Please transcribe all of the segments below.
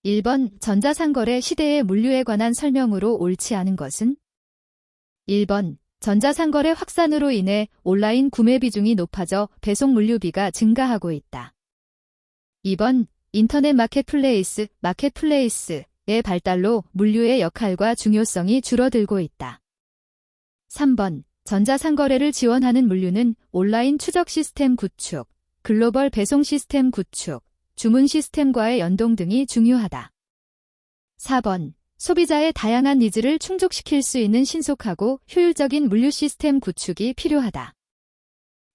1번 전자상거래 시대의 물류에 관한 설명으로 옳지 않은 것은? 1번 전자상거래 확산으로 인해 온라인 구매 비중이 높아져 배송 물류비가 증가하고 있다. 2번 인터넷 마켓플레이스의 발달로 물류의 역할과 중요성이 줄어들고 있다. 3번 전자상거래를 지원하는 물류는 온라인 추적 시스템 구축, 글로벌 배송 시스템 구축, 주문 시스템과의 연동 등이 중요하다. 4번 소비자의 다양한 니즈를 충족시킬 수 있는 신속하고 효율적인 물류 시스템 구축이 필요하다.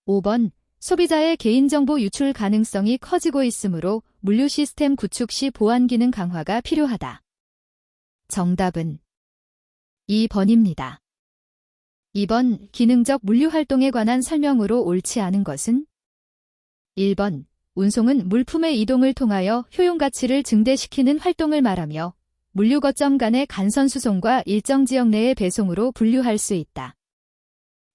5번 소비자의 개인정보 유출 가능성이 커지고 있으므로 물류 시스템 구축 시 보안 기능 강화가 필요하다. 정답은 2번입니다. 2번 기능적 물류 활동에 관한 설명으로 옳지 않은 것은? 1번 운송은 물품의 이동을 통하여 효용가치를 증대시키는 활동을 말하며 물류 거점 간의 간선 수송과 일정 지역 내의 배송으로 분류할 수 있다.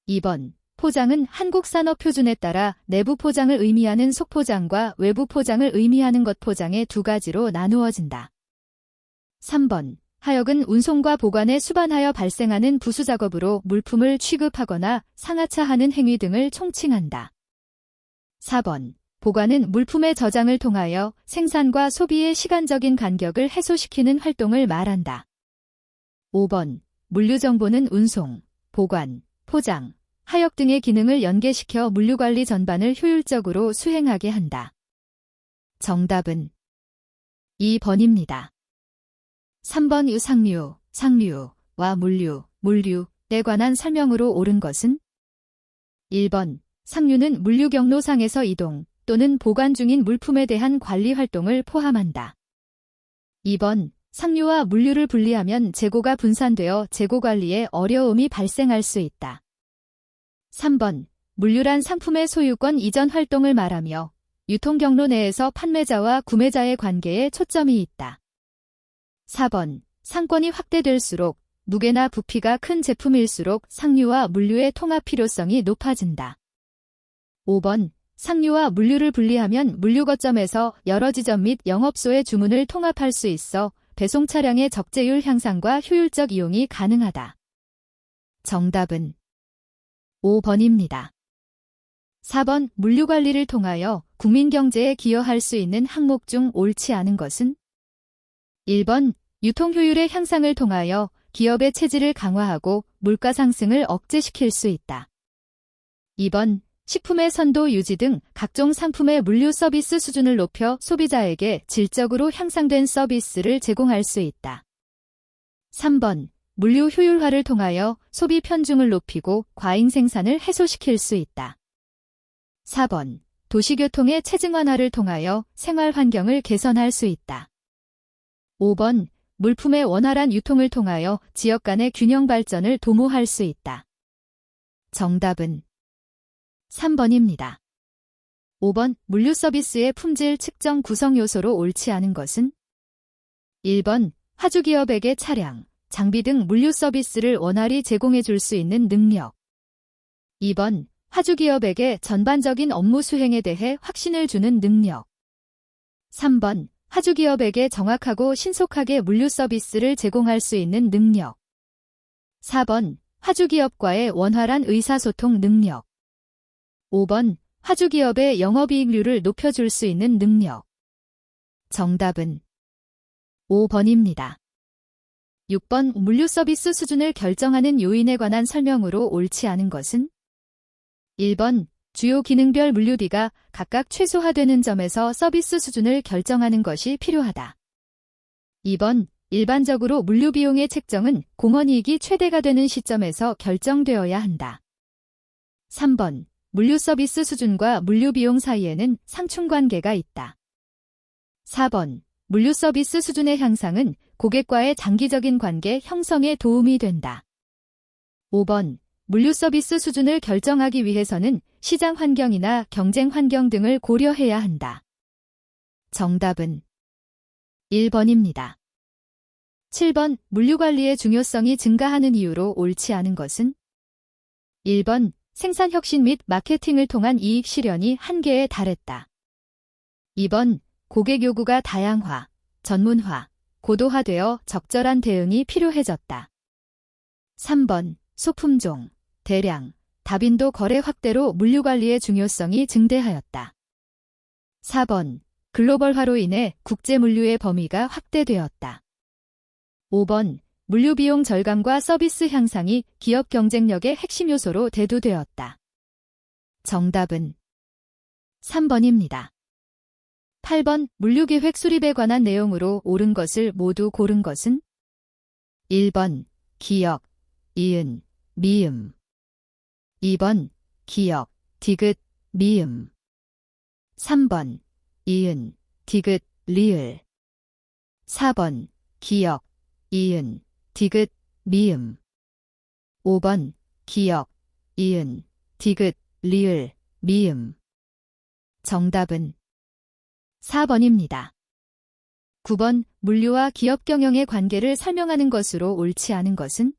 2번 포장은 한국 산업 표준에 따라 내부 포장을 의미하는 속포장과 외부 포장을 의미하는 겉포장의 두 가지로 나누어진다. 3번 하역은 운송과 보관에 수반하여 발생하는 부수작업으로 물품을 취급하거나 상하차하는 행위 등을 총칭한다. 4번 보관은 물품의 저장을 통하여 생산과 소비의 시간적인 간격을 해소시키는 활동을 말한다. 5번 물류정보는 운송, 보관, 포장, 하역 등의 기능을 연계시켜 물류관리 전반을 효율적으로 수행하게 한다. 정답은 2번입니다. 3번 유상류, 상류와 물류에 관한 설명으로 옳은 것은? 1번 상류는 물류 경로상에서 이동 또는 보관 중인 물품에 대한 관리 활동을 포함한다. 2번 상류와 물류를 분리하면 재고가 분산되어 재고 관리에 어려움이 발생할 수 있다. 3번 물류란 상품의 소유권 이전 활동을 말하며 유통 경로 내에서 판매자와 구매자의 관계에 초점이 있다. 4번 상권이 확대될수록 무게나 부피가 큰 제품일수록 상류와 물류의 통합 필요성이 높아진다. 5번 상류와 물류를 분리하면 물류 거점에서 여러 지점 및 영업소의 주문을 통합할 수 있어 배송 차량의 적재율 향상과 효율적 이용이 가능하다. 정답은 5번입니다. 4번 물류 관리를 통하여 국민 경제에 기여할 수 있는 항목 중 옳지 않은 것은? 1번 유통 효율의 향상을 통하여 기업의 체질을 강화하고 물가 상승을 억제시킬 수 있다. 2번 식품의 선도 유지 등 각종 상품의 물류 서비스 수준을 높여 소비자에게 질적으로 향상된 서비스를 제공할 수 있다. 3번 물류 효율화를 통하여 소비 편중을 높이고 과잉 생산을 해소시킬 수 있다. 4번 도시교통의 체증완화를 통하여 생활 환경을 개선할 수 있다. 5번 물품의 원활한 유통을 통하여 지역 간의 균형 발전을 도모할 수 있다. 정답은 3번입니다. 5번 물류 서비스의 품질 측정 구성 요소로 옳지 않은 것은? 1번 화주기업에게 차량, 장비 등 물류 서비스를 원활히 제공해 줄 수 있는 능력. 2번 화주기업에게 전반적인 업무 수행에 대해 확신을 주는 능력. 3번 화주기업에게 정확하고 신속하게 물류 서비스를 제공할 수 있는 능력. 4번 화주기업과의 원활한 의사소통 능력. 5번 화주기업의 영업이익률을 높여줄 수 있는 능력. 정답은 5번입니다. 6번 물류 서비스 수준을 결정하는 요인에 관한 설명으로 옳지 않은 것은? 1번 주요 기능별 물류비가 각각 최소화되는 점에서 서비스 수준을 결정하는 것이 필요하다. 2번 일반적으로 물류 비용의 책정은 공헌이익이 최대가 되는 시점에서 결정되어야 한다. 3번 물류 서비스 수준과 물류 비용 사이에는 상충관계가 있다. 4번 물류 서비스 수준의 향상은 고객과의 장기적인 관계 형성에 도움이 된다. 5번 물류 서비스 수준을 결정하기 위해서는 시장 환경이나 경쟁 환경 등을 고려해야 한다. 정답은 1번입니다. 7번 물류 관리의 중요성이 증가하는 이유로 옳지 않은 것은? 1번 생산 혁신 및 마케팅을 통한 이익 실현이 한계에 달했다. 2번 고객 요구가 다양화, 전문화, 고도화되어 적절한 대응이 필요해졌다. 3번 소품종, 대량, 다빈도 거래 확대로 물류관리의 중요성이 증대하였다. 4번 글로벌화로 인해 국제 물류의 범위가 확대되었다. 5번 물류 비용 절감과 서비스 향상이 기업 경쟁력의 핵심 요소로 대두되었다. 정답은 3번입니다. 8번 물류계획 수립에 관한 내용으로 옳은 것을 모두 고른 것은 1번 기역, 이은, 미음 2번 기역, 디귿, 미음 3번 이은, 디귿, 리을 4번 기역, 이은, 디귿, 미음 5번 기역, 이은, 디귿, 리을, 미음 정답은 4번입니다. 9번 물류와 기업 경영의 관계를 설명하는 것으로 옳지 않은 것은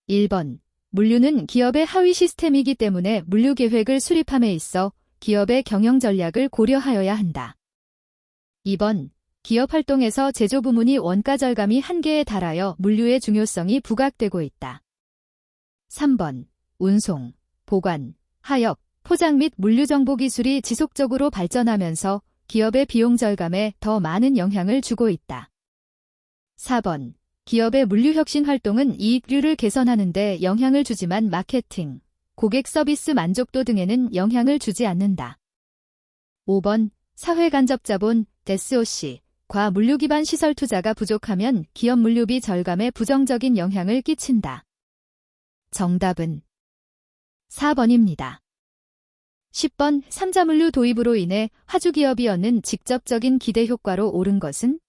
1번 물류는 기업의 하위 시스템이기 때문에 물류 계획을 수립함에 있어 기업의 경영 전략을 고려하여야 한다. 2번 기업 활동에서 제조 부문이 원가 절감이 한계에 달하여 물류의 중요성이 부각되고 있다. 3번 운송, 보관, 하역, 포장 및 물류 정보 기술이 지속적으로 발전하면서 기업의 비용 절감에 더 많은 영향을 주고 있다. 4번 기업의 물류 혁신 활동은 이익률을 개선하는 데 영향을 주지만 마케팅, 고객 서비스 만족도 등에는 영향을 주지 않는다. 5번 사회 간접 자본, SOC,과 물류 기반 시설 투자가 부족하면 기업 물류비 절감에 부정적인 영향을 끼친다. 정답은 4번입니다. 10번 3자 물류 도입으로 인해 화주기업이 얻는 직접적인 기대 효과로 옳은 것은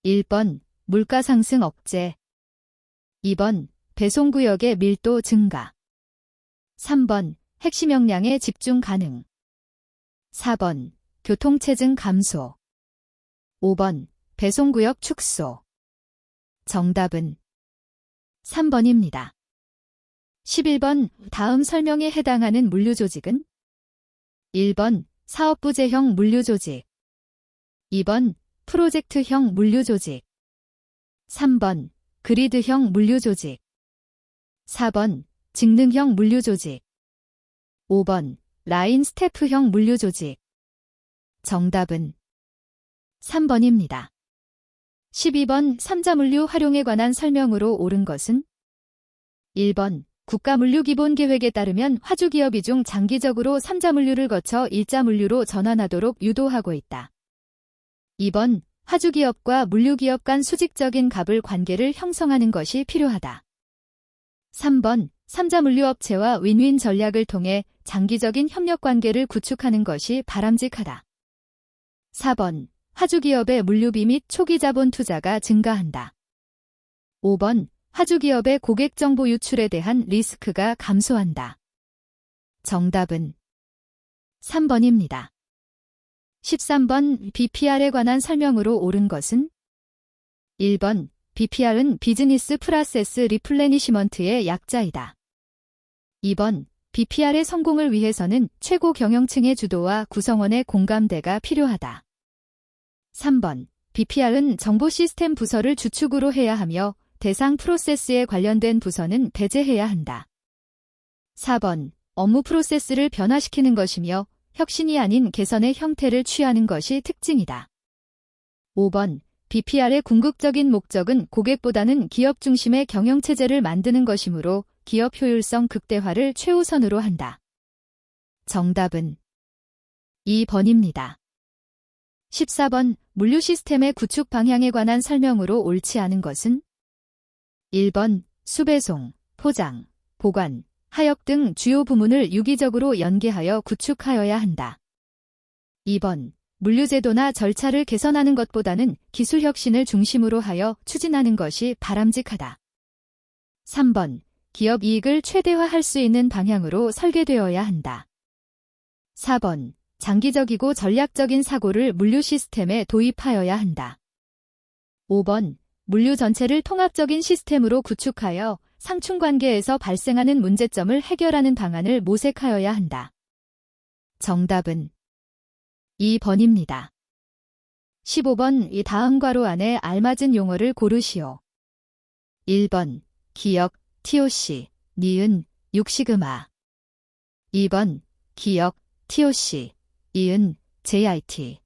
1번 물가 상승 억제 2번 배송구역의 밀도 증가 3번 핵심 역량에 집중 가능 4번 교통체증 감소 5번 배송구역 축소 정답은 3번입니다. 11번 다음 설명에 해당하는 물류조직은 1번 사업부제형 물류조직 2번 프로젝트형 물류조직 3번 그리드형 물류조직 4번 직능형 물류조직 5번 라인 스태프형 물류조직 정답은 3번입니다. 12번 3자 물류 활용에 관한 설명으로 옳은 것은 1번 국가물류기본계획에 따르면 화주기업이 중 장기적으로 3자 물류를 거쳐 1자 물류로 전환하도록 유도하고 있다. 2번 화주기업과 물류기업 간 수직적인 갑을 관계를 형성하는 것이 필요하다. 3번 3자 물류업체와 윈윈 전략을 통해 장기적인 협력관계를 구축하는 것이 바람직하다. 4번 화주기업의 물류비 및 초기 자본 투자가 증가한다. 5번 화주기업의 고객정보 유출에 대한 리스크가 감소한다. 정답은 3번입니다. 13번 BPR에 관한 설명으로 옳은 것은 1번 BPR은 비즈니스 프로세스 리플레니시먼트의 약자이다. 2번 BPR의 성공을 위해서는 최고 경영층의 주도와 구성원의 공감대가 필요하다. 3번 BPR은 정보 시스템 부서를 주축으로 해야 하며 대상 프로세스에 관련된 부서는 배제해야 한다. 4번 업무 프로세스를 변화시키는 것이며 혁신이 아닌 개선의 형태를 취하는 것이 특징이다. 5번 BPR의 궁극적인 목적은 고객보다는 기업 중심의 경영체제를 만드는 것이므로 기업 효율성 극대화를 최우선으로 한다. 정답은 2번입니다. 14번 물류 시스템의 구축 방향에 관한 설명으로 옳지 않은 것은 1번 수배송, 포장, 보관, 하역 등 주요 부문을 유기적으로 연계하여 구축하여야 한다. 2번 물류제도나 절차를 개선하는 것보다는 기술 혁신을 중심으로 하여 추진하는 것이 바람직하다. 3번 기업 이익을 최대화할 수 있는 방향으로 설계되어야 한다. 4번 장기적이고 전략적인 사고를 물류 시스템에 도입하여야 한다. 5번 물류 전체를 통합적인 시스템으로 구축하여 상충관계에서 발생하는 문제점을 해결하는 방안을 모색하여야 한다. 정답은 2번입니다. 15번 이 다음 괄호 안에 알맞은 용어를 고르시오. 1번 기역 TOC 니은 육시그마 2번 기역 TOC 이은 JIT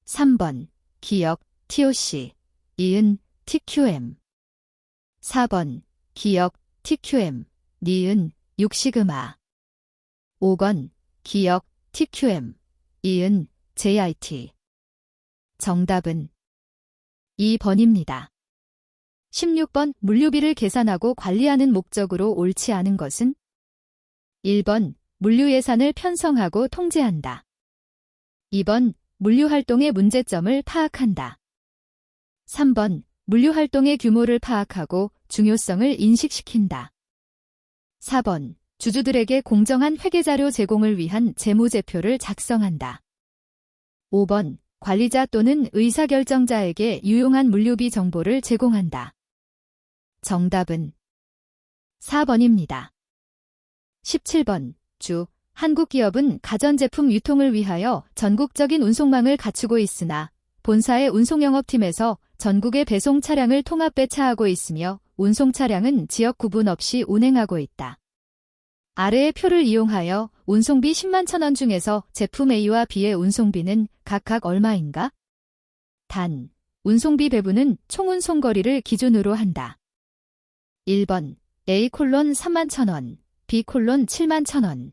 3번 기역 TOC 이은 TQM 4번 기역 TQM 니은 육시그마 5번 기역 TQM 이은 JIT 정답은 2번입니다. 16번 물류비를 계산하고 관리하는 목적으로 옳지 않은 것은 1번 물류 예산을 편성하고 통제한다. 2번 물류 활동의 문제점을 파악한다. 3번 물류 활동의 규모를 파악하고 중요성을 인식시킨다. 4번 주주들에게 공정한 회계자료 제공을 위한 재무제표를 작성한다. 5번 관리자 또는 의사결정자에게 유용한 물류비 정보를 제공한다. 정답은 4번입니다. 17번 한국 기업은 가전제품 유통을 위하여 전국적인 운송망을 갖추고 있으나 본사의 운송영업팀에서 전국의 배송 차량을 통합 배차하고 있으며 운송 차량은 지역 구분 없이 운행하고 있다. 아래의 표를 이용하여 운송비 10만 1,000원 중에서 제품 A와 B의 운송비는 각각 얼마인가? 단, 운송비 배분은 총 운송거리를 기준으로 한다. 1번 A: 3만 1,000원, B: 7만 1,000원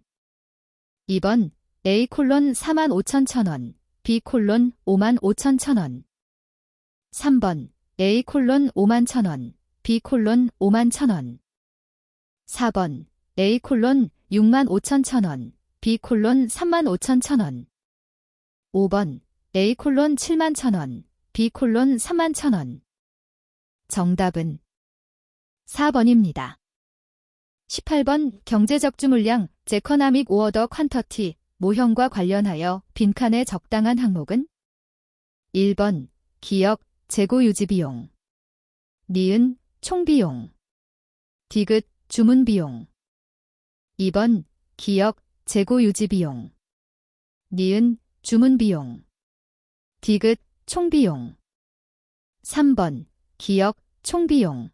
2번 A: 4만 5천 1,000원, B: 5만 5천 1,000원 3번 A: 5만 1,000원, B: 5만 1,000원 4번 A: 6만 5천 1,000원, B: 3만 5천 1,000원 5번 A: 7만 1,000원, B: 3만 1,000원 정답은 4번입니다. 18번 경제적주 물량 제커나믹 오어더 퀀터티 모형과 관련하여 빈칸의 적당한 항목은 1번 기역 재고 유지 비용 니은 총비용 디귿 주문 비용 2번 기역 재고 유지 비용 니은 주문 비용 디귿 총비용 3번 기역 총비용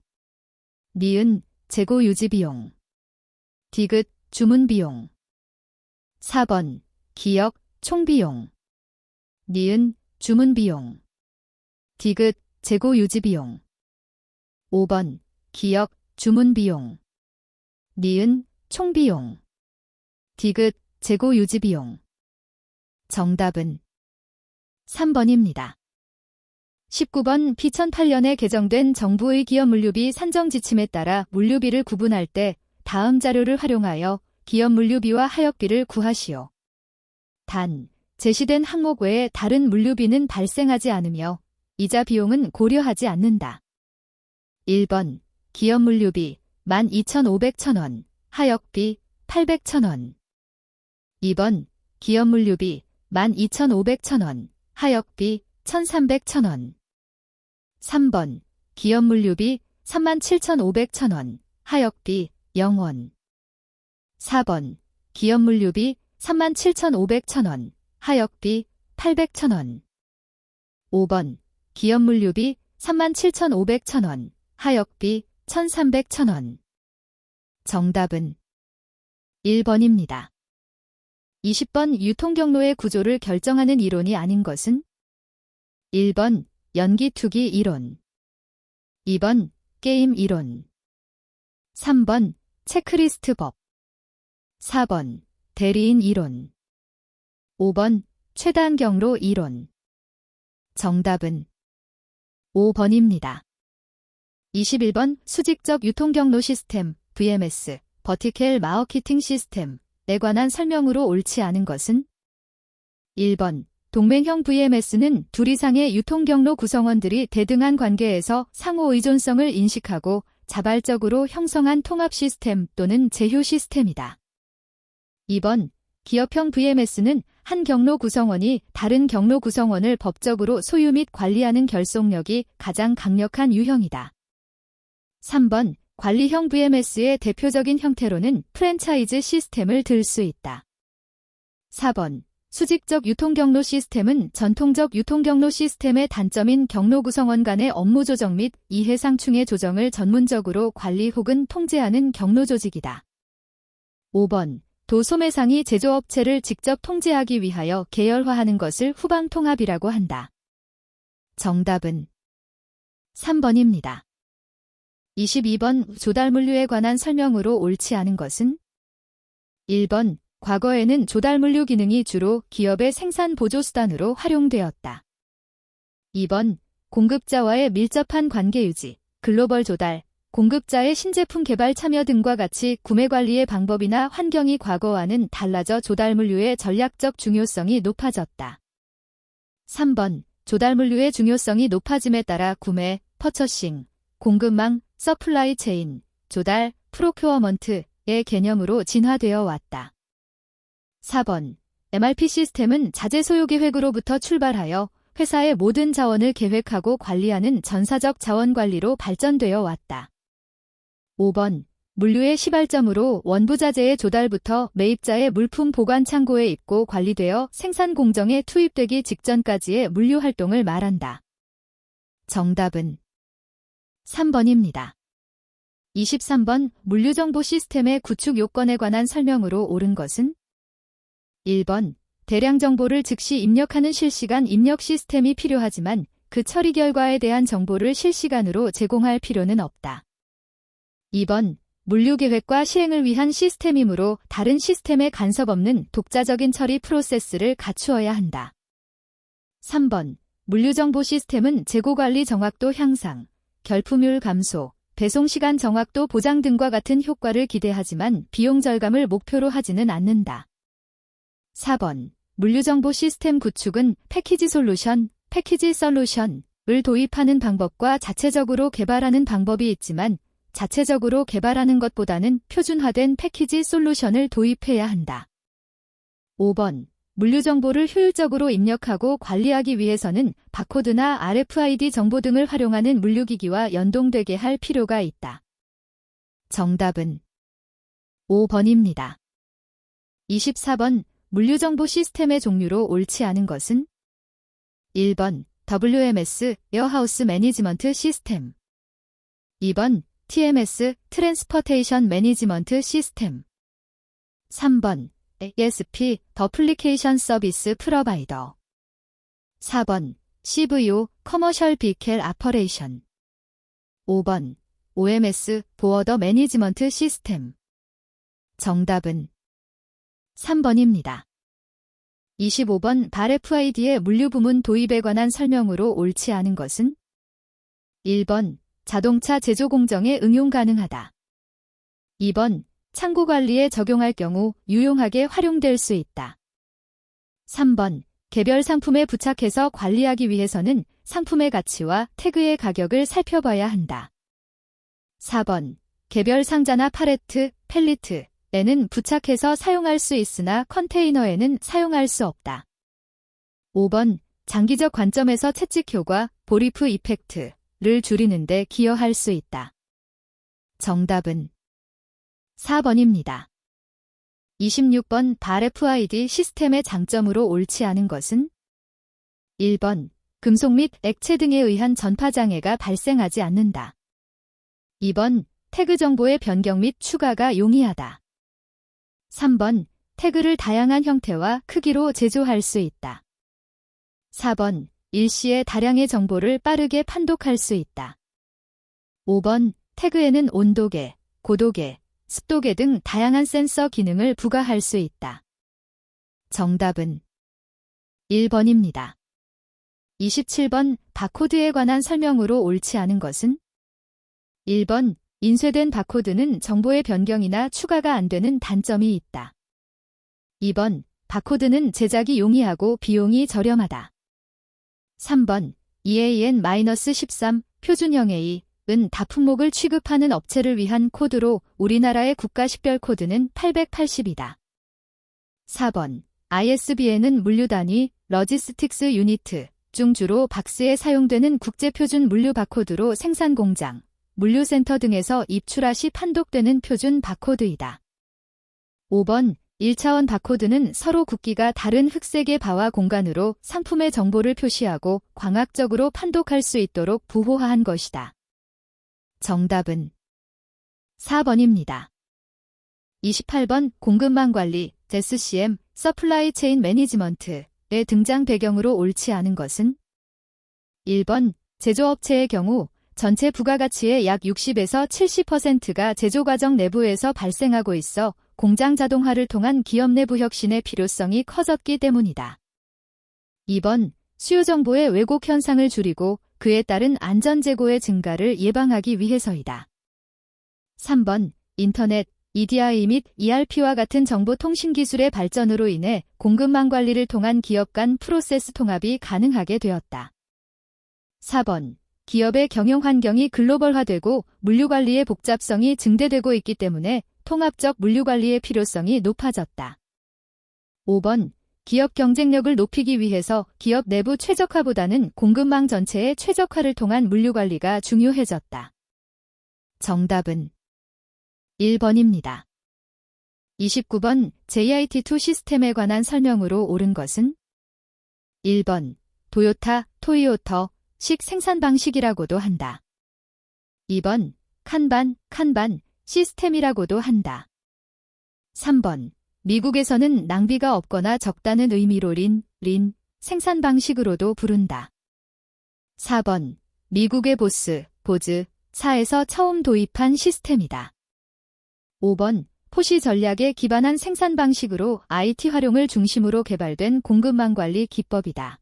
니은 재고 유지 비용 디귿 주문 비용 4번 기역 총비용 니은 주문 비용 디귿 재고 유지 비용 5번 기역 주문 비용 니은 총비용 디귿 재고 유지 비용 정답은 3번입니다. 19번 B-2008년에 개정된 정부의 기업 물류비 산정 지침에 따라 물류비를 구분할 때 다음 자료를 활용하여 기업 물류비와 하역비를 구하시오. 단, 제시된 항목 외에 다른 물류비는 발생하지 않으며 이자 비용은 고려하지 않는다. 1번 기업 물류비 12,500천 하역비 800천 2번 기업 물류비 12,500천 하역비 1,300천 3번 기업 물류비 37,500천 하역비 0원 4번 기업 물류비 37,500천 하역비 800천 5번 기업 물류비 37,500천 하역비 1,300천 정답은 1번입니다. 20번 유통경로의 구조를 결정하는 이론이 아닌 것은 1번 연기투기 이론 2번 게임 이론 3번 체크리스트 법 4번 대리인 이론 5번 최단 경로 이론 정답은 5번입니다. 21번 수직적 유통경로 시스템 VMS 버티컬 마어키팅 시스템에 관한 설명으로 옳지 않은 것은 1번 동맹형 VMS는 둘 이상의 유통경로 구성원들이 대등한 관계에서 상호 의존성을 인식하고 자발적으로 형성한 통합 시스템 또는 제휴 시스템이다. 2번 기업형 VMS는 한 경로 구성원이 다른 경로 구성원을 법적으로 소유 및 관리하는 결속력이 가장 강력한 유형이다. 3번 관리형 VMS의 대표적인 형태로는 프랜차이즈 시스템을 들 수 있다. 4번 수직적 유통경로 시스템은 전통적 유통경로 시스템의 단점인 경로 구성원 간의 업무 조정 및 이해상충의 조정을 전문적으로 관리 혹은 통제하는 경로 조직이다. 5번. 도소매상이 제조업체를 직접 통제하기 위하여 계열화하는 것을 후방통합이라고 한다. 정답은 3번입니다. 22번. 조달물류에 관한 설명으로 옳지 않은 것은? 1번. 과거에는 조달물류 기능이 주로 기업의 생산 보조수단으로 활용되었다. 2번. 공급자와의 밀접한 관계 유지, 글로벌 조달, 공급자의 신제품 개발 참여 등과 같이 구매 관리의 방법이나 환경이 과거와는 달라져 조달물류의 전략적 중요성이 높아졌다. 3번. 조달물류의 중요성이 높아짐에 따라 구매, 퍼처싱, 공급망, 서플라이 체인, 조달, 프로큐어먼트의 개념으로 진화되어 왔다. 4번. MRP 시스템은 자재 소요 계획으로부터 출발하여 회사의 모든 자원을 계획하고 관리하는 전사적 자원 관리로 발전되어 왔다. 5번. 물류의 시발점으로 원부자재의 조달부터 매입자의 물품 보관 창고에 입고 관리되어 생산 공정에 투입되기 직전까지의 물류 활동을 말한다. 정답은 3번입니다. 23번. 물류정보 시스템의 구축 요건에 관한 설명으로 옳은 것은? 1번. 대량 정보를 즉시 입력하는 실시간 입력 시스템이 필요하지만 그 처리 결과에 대한 정보를 실시간으로 제공할 필요는 없다. 2번. 물류 계획과 시행을 위한 시스템이므로 다른 시스템에 간섭 없는 독자적인 처리 프로세스를 갖추어야 한다. 3번. 물류정보 시스템은 재고관리 정확도 향상, 결품율 감소, 배송시간 정확도 보장 등과 같은 효과를 기대하지만 비용 절감을 목표로 하지는 않는다. 4번. 물류정보 시스템 구축은 패키지 솔루션, 패키지 솔루션을 도입하는 방법과 자체적으로 개발하는 방법이 있지만 자체적으로 개발하는 것보다는 표준화된 패키지 솔루션을 도입해야 한다. 5번. 물류정보를 효율적으로 입력하고 관리하기 위해서는 바코드나 RFID 정보 등을 활용하는 물류기기와 연동되게 할 필요가 있다. 정답은 5번입니다. 24번. 물류정보 시스템의 종류로 옳지 않은 것은? 1번. WMS, 웨어하우스 매니지먼트 시스템. 2번. TMS, 트랜스포테이션 매니지먼트 시스템. 3번. ASP, 더플리케이션 서비스 프로바이더. 4번. CVO, 커머셜 비켈 아퍼레이션. 5번. OMS, 보어더 매니지먼트 시스템. 정답은 3번입니다. 25번. RFID의 물류부문 도입에 관한 설명으로 옳지 않은 것은? 1번. 자동차 제조 공정에 응용 가능하다. 2번. 창고 관리에 적용할 경우 유용하게 활용될 수 있다. 3번. 개별 상품에 부착해서 관리하기 위해서는 상품의 가치와 태그의 가격을 살펴봐야 한다. 4번. 개별 상자나 팔레트, 펠리트에는 부착해서 사용할 수 있으나 컨테이너에는 사용할 수 없다. 5번. 장기적 관점에서 채찍 효과, 보리프 이펙트를 줄이는 데 기여할 수 있다. 정답은 4번입니다. 26번. RFID 시스템의 장점으로 옳지 않은 것은? 1번. 금속 및 액체 등에 의한 전파 장애가 발생하지 않는다. 2번. 태그 정보의 변경 및 추가가 용이하다. 3번. 태그를 다양한 형태와 크기로 제조할 수 있다. 4번. 일시에 다량의 정보를 빠르게 판독할 수 있다. 5번. 태그에는 온도계, 고도계, 습도계 등 다양한 센서 기능을 부과할 수 있다. 정답은 1번입니다. 27번. 바코드에 관한 설명으로 옳지 않은 것은? 1번. 인쇄된 바코드는 정보의 변경이나 추가가 안 되는 단점이 있다. 2번. 바코드는 제작이 용이하고 비용이 저렴하다. 3번. EAN-13 표준형 A은 다품목을 취급하는 업체를 위한 코드로 우리나라의 국가식별 코드는 880이다. 4번. ISBN은 물류 단위, 러지스틱스 유니트 중 주로 박스에 사용되는 국제표준 물류 바코드로 생산 공장, 물류센터 등에서 입출하 시 판독되는 표준 바코드이다. 5번. 1차원 바코드는 서로 굵기가 다른 흑색의 바와 공간으로 상품의 정보를 표시하고 광학적으로 판독할 수 있도록 부호화한 것이다. 정답은 4번입니다. 28번 공급망 관리, SCM, 서플라이 체인 매니지먼트의 등장 배경으로 옳지 않은 것은? 1번 제조업체의 경우 전체 부가가치의 약 60에서 70%가 제조과정 내부에서 발생하고 있어 공장 자동화를 통한 기업 내부 혁신의 필요성이 커졌기 때문이다. 2번 수요 정보의 왜곡 현상을 줄이고 그에 따른 안전 재고의 증가를 예방하기 위해서이다. 3번 인터넷, EDI 및 ERP와 같은 정보통신기술의 발전으로 인해 공급망 관리를 통한 기업 간 프로세스 통합이 가능하게 되었다. 4번 기업의 경영 환경이 글로벌화되고 물류 관리의 복잡성이 증대되고 있기 때문에 통합적 물류 관리의 필요성이 높아졌다. 5번 기업 경쟁력을 높이기 위해서 기업 내부 최적화보다는 공급망 전체의 최적화를 통한 물류 관리가 중요해졌다. 정답은 1번입니다. 29번 JIT2 시스템에 관한 설명으로 옳은 것은? 1번 도요타, 토이오터식 생산 방식이라고도 한다. 2번 칸반 시스템이라고도 한다. 3번 미국에서는 낭비가 없거나 적다는 의미로 린 생산 방식으로도 부른다. 4번 미국의 보즈사에서 처음 도입한 시스템이다. 5번 포시 전략에 기반한 생산 방식으로 IT 활용을 중심으로 개발된 공급망 관리 기법이다.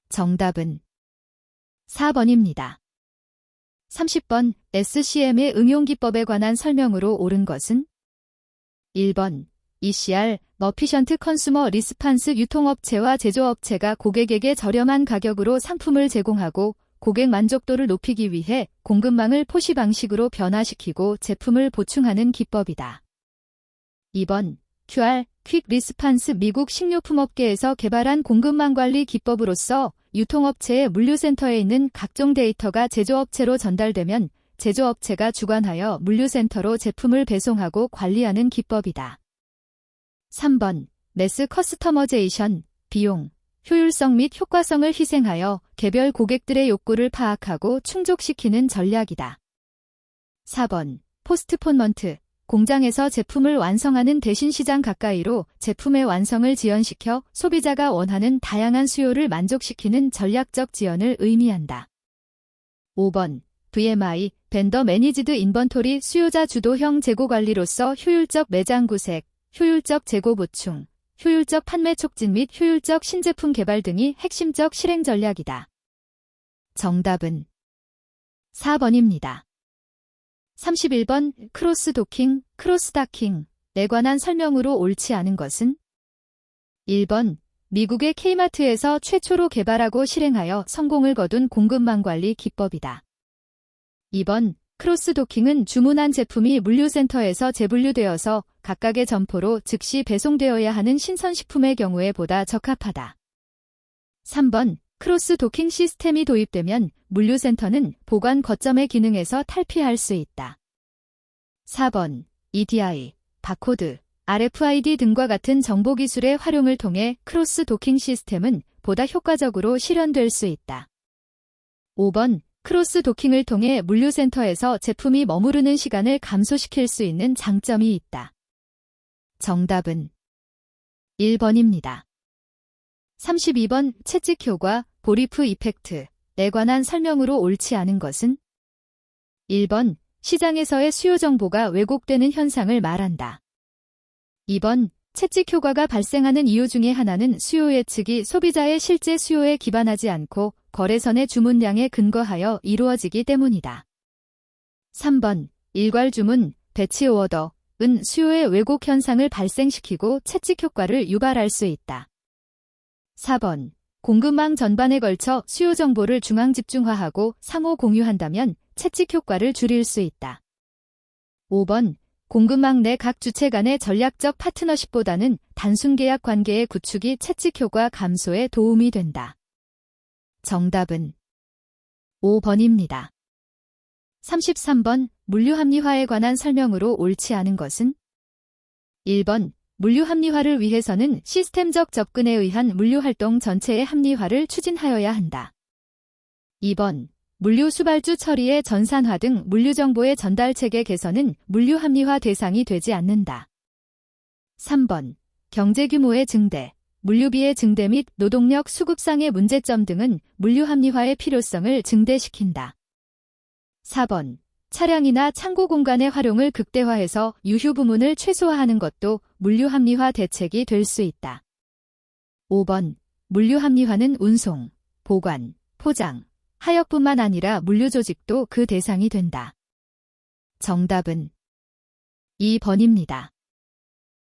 정답은 4번입니다. 30번 SCM의 응용 기법에 관한 설명으로 옳은 것은? 1번 ECR, 머피션트 컨슈머 리스판스 유통업체와 제조업체가 고객에게 저렴한 가격으로 상품을 제공하고 고객 만족도를 높이기 위해 공급망을 포시 방식으로 변화시키고 제품을 보충하는 기법이다. 2번 QR, 퀵 리스판스 미국 식료품업계에서 개발한 공급망 관리 기법으로서 유통업체의 물류센터에 있는 각종 데이터가 제조업체로 전달되면 제조업체가 주관하여 물류센터로 제품을 배송하고 관리하는 기법이다. 3번 매스 커스터머제이션, 비용, 효율성 및 효과성을 희생하여 개별 고객들의 욕구를 파악하고 충족시키는 전략이다. 4번 포스트폰먼트, 공장에서 제품을 완성하는 대신 시장 가까이로 제품의 완성을 지연시켜 소비자가 원하는 다양한 수요를 만족시키는 전략적 지연을 의미한다. 5번 VMI, 벤더 매니지드 인번토리 수요자 주도형 재고 관리로서 효율적 매장 구색, 효율적 재고 보충, 효율적 판매 촉진 및 효율적 신제품 개발 등이 핵심적 실행 전략이다. 정답은 4번입니다. 31번 크로스 도킹, 크로스 다킹에 관한 설명으로 옳지 않은 것은? 1번 미국의 K마트에서 최초로 개발하고 실행하여 성공을 거둔 공급망 관리 기법이다. 2번 크로스 도킹은 주문한 제품이 물류센터에서 재분류되어서 각각의 점포로 즉시 배송되어야 하는 신선식품의 경우에 보다 적합하다. 3번 크로스 도킹 시스템이 도입되면 물류센터는 보관 거점의 기능에서 탈피할 수 있다. 4번 EDI, 바코드, RFID 등과 같은 정보기술의 활용을 통해 크로스 도킹 시스템은 보다 효과적으로 실현될 수 있다. 5번 크로스 도킹을 통해 물류센터에서 제품이 머무르는 시간을 감소시킬 수 있는 장점이 있다. 정답은 1번입니다. 32번 채찍 효과, 보리프 이펙트에 관한 설명으로 옳지 않은 것은? 1번 시장에서의 수요 정보가 왜곡되는 현상을 말한다. 2번 채찍 효과가 발생하는 이유 중에 하나는 수요 예측이 소비자의 실제 수요에 기반하지 않고 거래선의 주문량에 근거하여 이루어지기 때문이다. 3번 일괄 주문, 배치 오어더은 수요의 왜곡 현상을 발생시키고 채찍 효과를 유발할 수 있다. 4번 공급망 전반에 걸쳐 수요 정보를 중앙 집중화하고 상호 공유한다면 채찍 효과를 줄일 수 있다. 5번 공급망 내 각 주체 간의 전략적 파트너십보다는 단순 계약 관계의 구축이 채찍 효과 감소에 도움이 된다. 정답은 5번입니다. 33번 물류 합리화에 관한 설명으로 옳지 않은 것은? 1번 물류 합리화를 위해서는 시스템적 접근에 의한 물류 활동 전체의 합리화를 추진하여야 한다. 2번. 물류 수발주 처리의 전산화 등 물류 정보의 전달 체계 개선은 물류 합리화 대상이 되지 않는다. 3번. 경제 규모의 증대, 물류비의 증대 및 노동력 수급상의 문제점 등은 물류 합리화의 필요성을 증대시킨다. 4번. 차량이나 창고 공간의 활용을 극대화해서 유휴 부문을 최소화하는 것도 물류 합리화 대책이 될 수 있다. 5번. 물류 합리화는 운송, 보관, 포장, 하역뿐만 아니라 물류 조직도 그 대상이 된다. 정답은 2번입니다.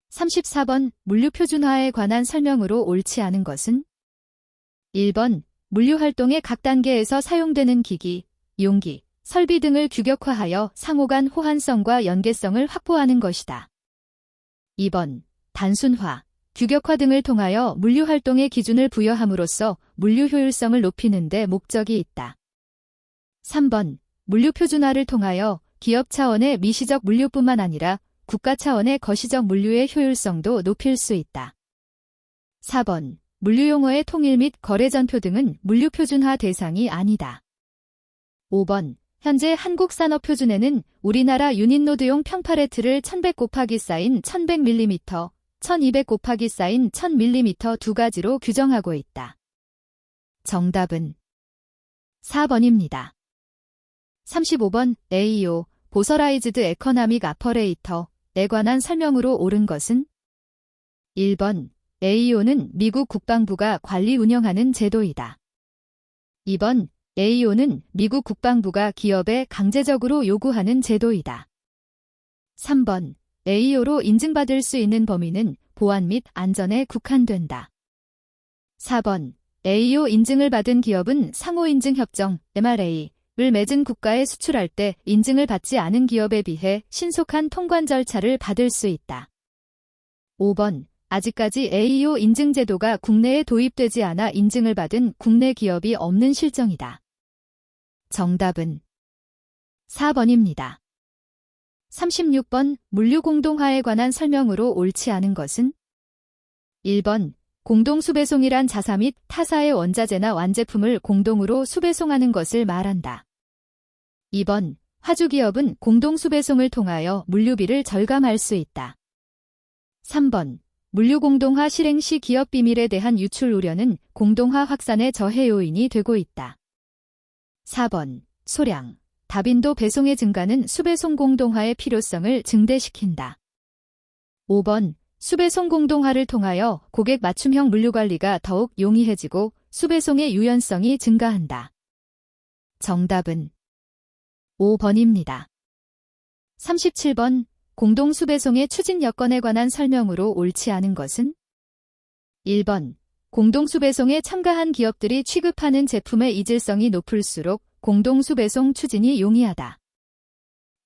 34번. 물류 표준화에 관한 설명으로 옳지 않은 것은? 1번. 물류 활동의 각 단계에서 사용되는 기기, 용기, 설비 등을 규격화하여 상호 간 호환성과 연계성을 확보하는 것이다. 2번. 단순화, 규격화 등을 통하여 물류 활동의 기준을 부여함으로써 물류 효율성을 높이는 데 목적이 있다. 3번. 물류 표준화를 통하여 기업 차원의 미시적 물류뿐만 아니라 국가 차원의 거시적 물류의 효율성도 높일 수 있다. 4번. 물류 용어의 통일 및 거래 전표 등은 물류 표준화 대상이 아니다. 5번. 현재 한국산업표준에는 우리나라 유닛노드용 평팔레트를 1100 곱하기 사인 1100mm, 1200 곱하기 사인 1000mm 두 가지로 규정하고 있다. 정답은 4번입니다. 35번. AEO, 보서라이즈드 에커나믹 아퍼레이터에 관한 설명으로 옳은 것은? 1번. AEO는 미국 국방부가 관리 운영하는 제도이다. 2번. AEO는 미국 국방부가 기업에 강제적으로 요구하는 제도이다. 3번. AEO로 인증받을 수 있는 범위는 보안 및 안전에 국한된다. 4번. AEO 인증을 받은 기업은 상호인증협정 MRA를 맺은 국가에 수출할 때 인증을 받지 않은 기업에 비해 신속한 통관 절차를 받을 수 있다. 5번. 아직까지 AEO 인증 제도가 국내에 도입되지 않아 인증을 받은 국내 기업이 없는 실정이다. 정답은 4번입니다. 36번. 물류 공동화에 관한 설명으로 옳지 않은 것은? 1번. 공동수배송이란 자사 및 타사의 원자재나 완제품을 공동으로 수배송하는 것을 말한다. 2번. 화주기업은 공동수배송을 통하여 물류비를 절감할 수 있다. 3번. 물류 공동화 실행 시 기업 비밀에 대한 유출 우려는 공동화 확산의 저해 요인이 되고 있다. 4번. 소량, 다빈도 배송의 증가는 수배송 공동화의 필요성을 증대시킨다. 5번. 수배송 공동화를 통하여 고객 맞춤형 물류 관리가 더욱 용이해지고 수배송의 유연성이 증가한다. 정답은 5번입니다. 37번. 공동수배송의 추진 여건에 관한 설명으로 옳지 않은 것은? 1번. 공동수배송에 참가한 기업들이 취급하는 제품의 이질성이 높을수록 공동수배송 추진이 용이하다.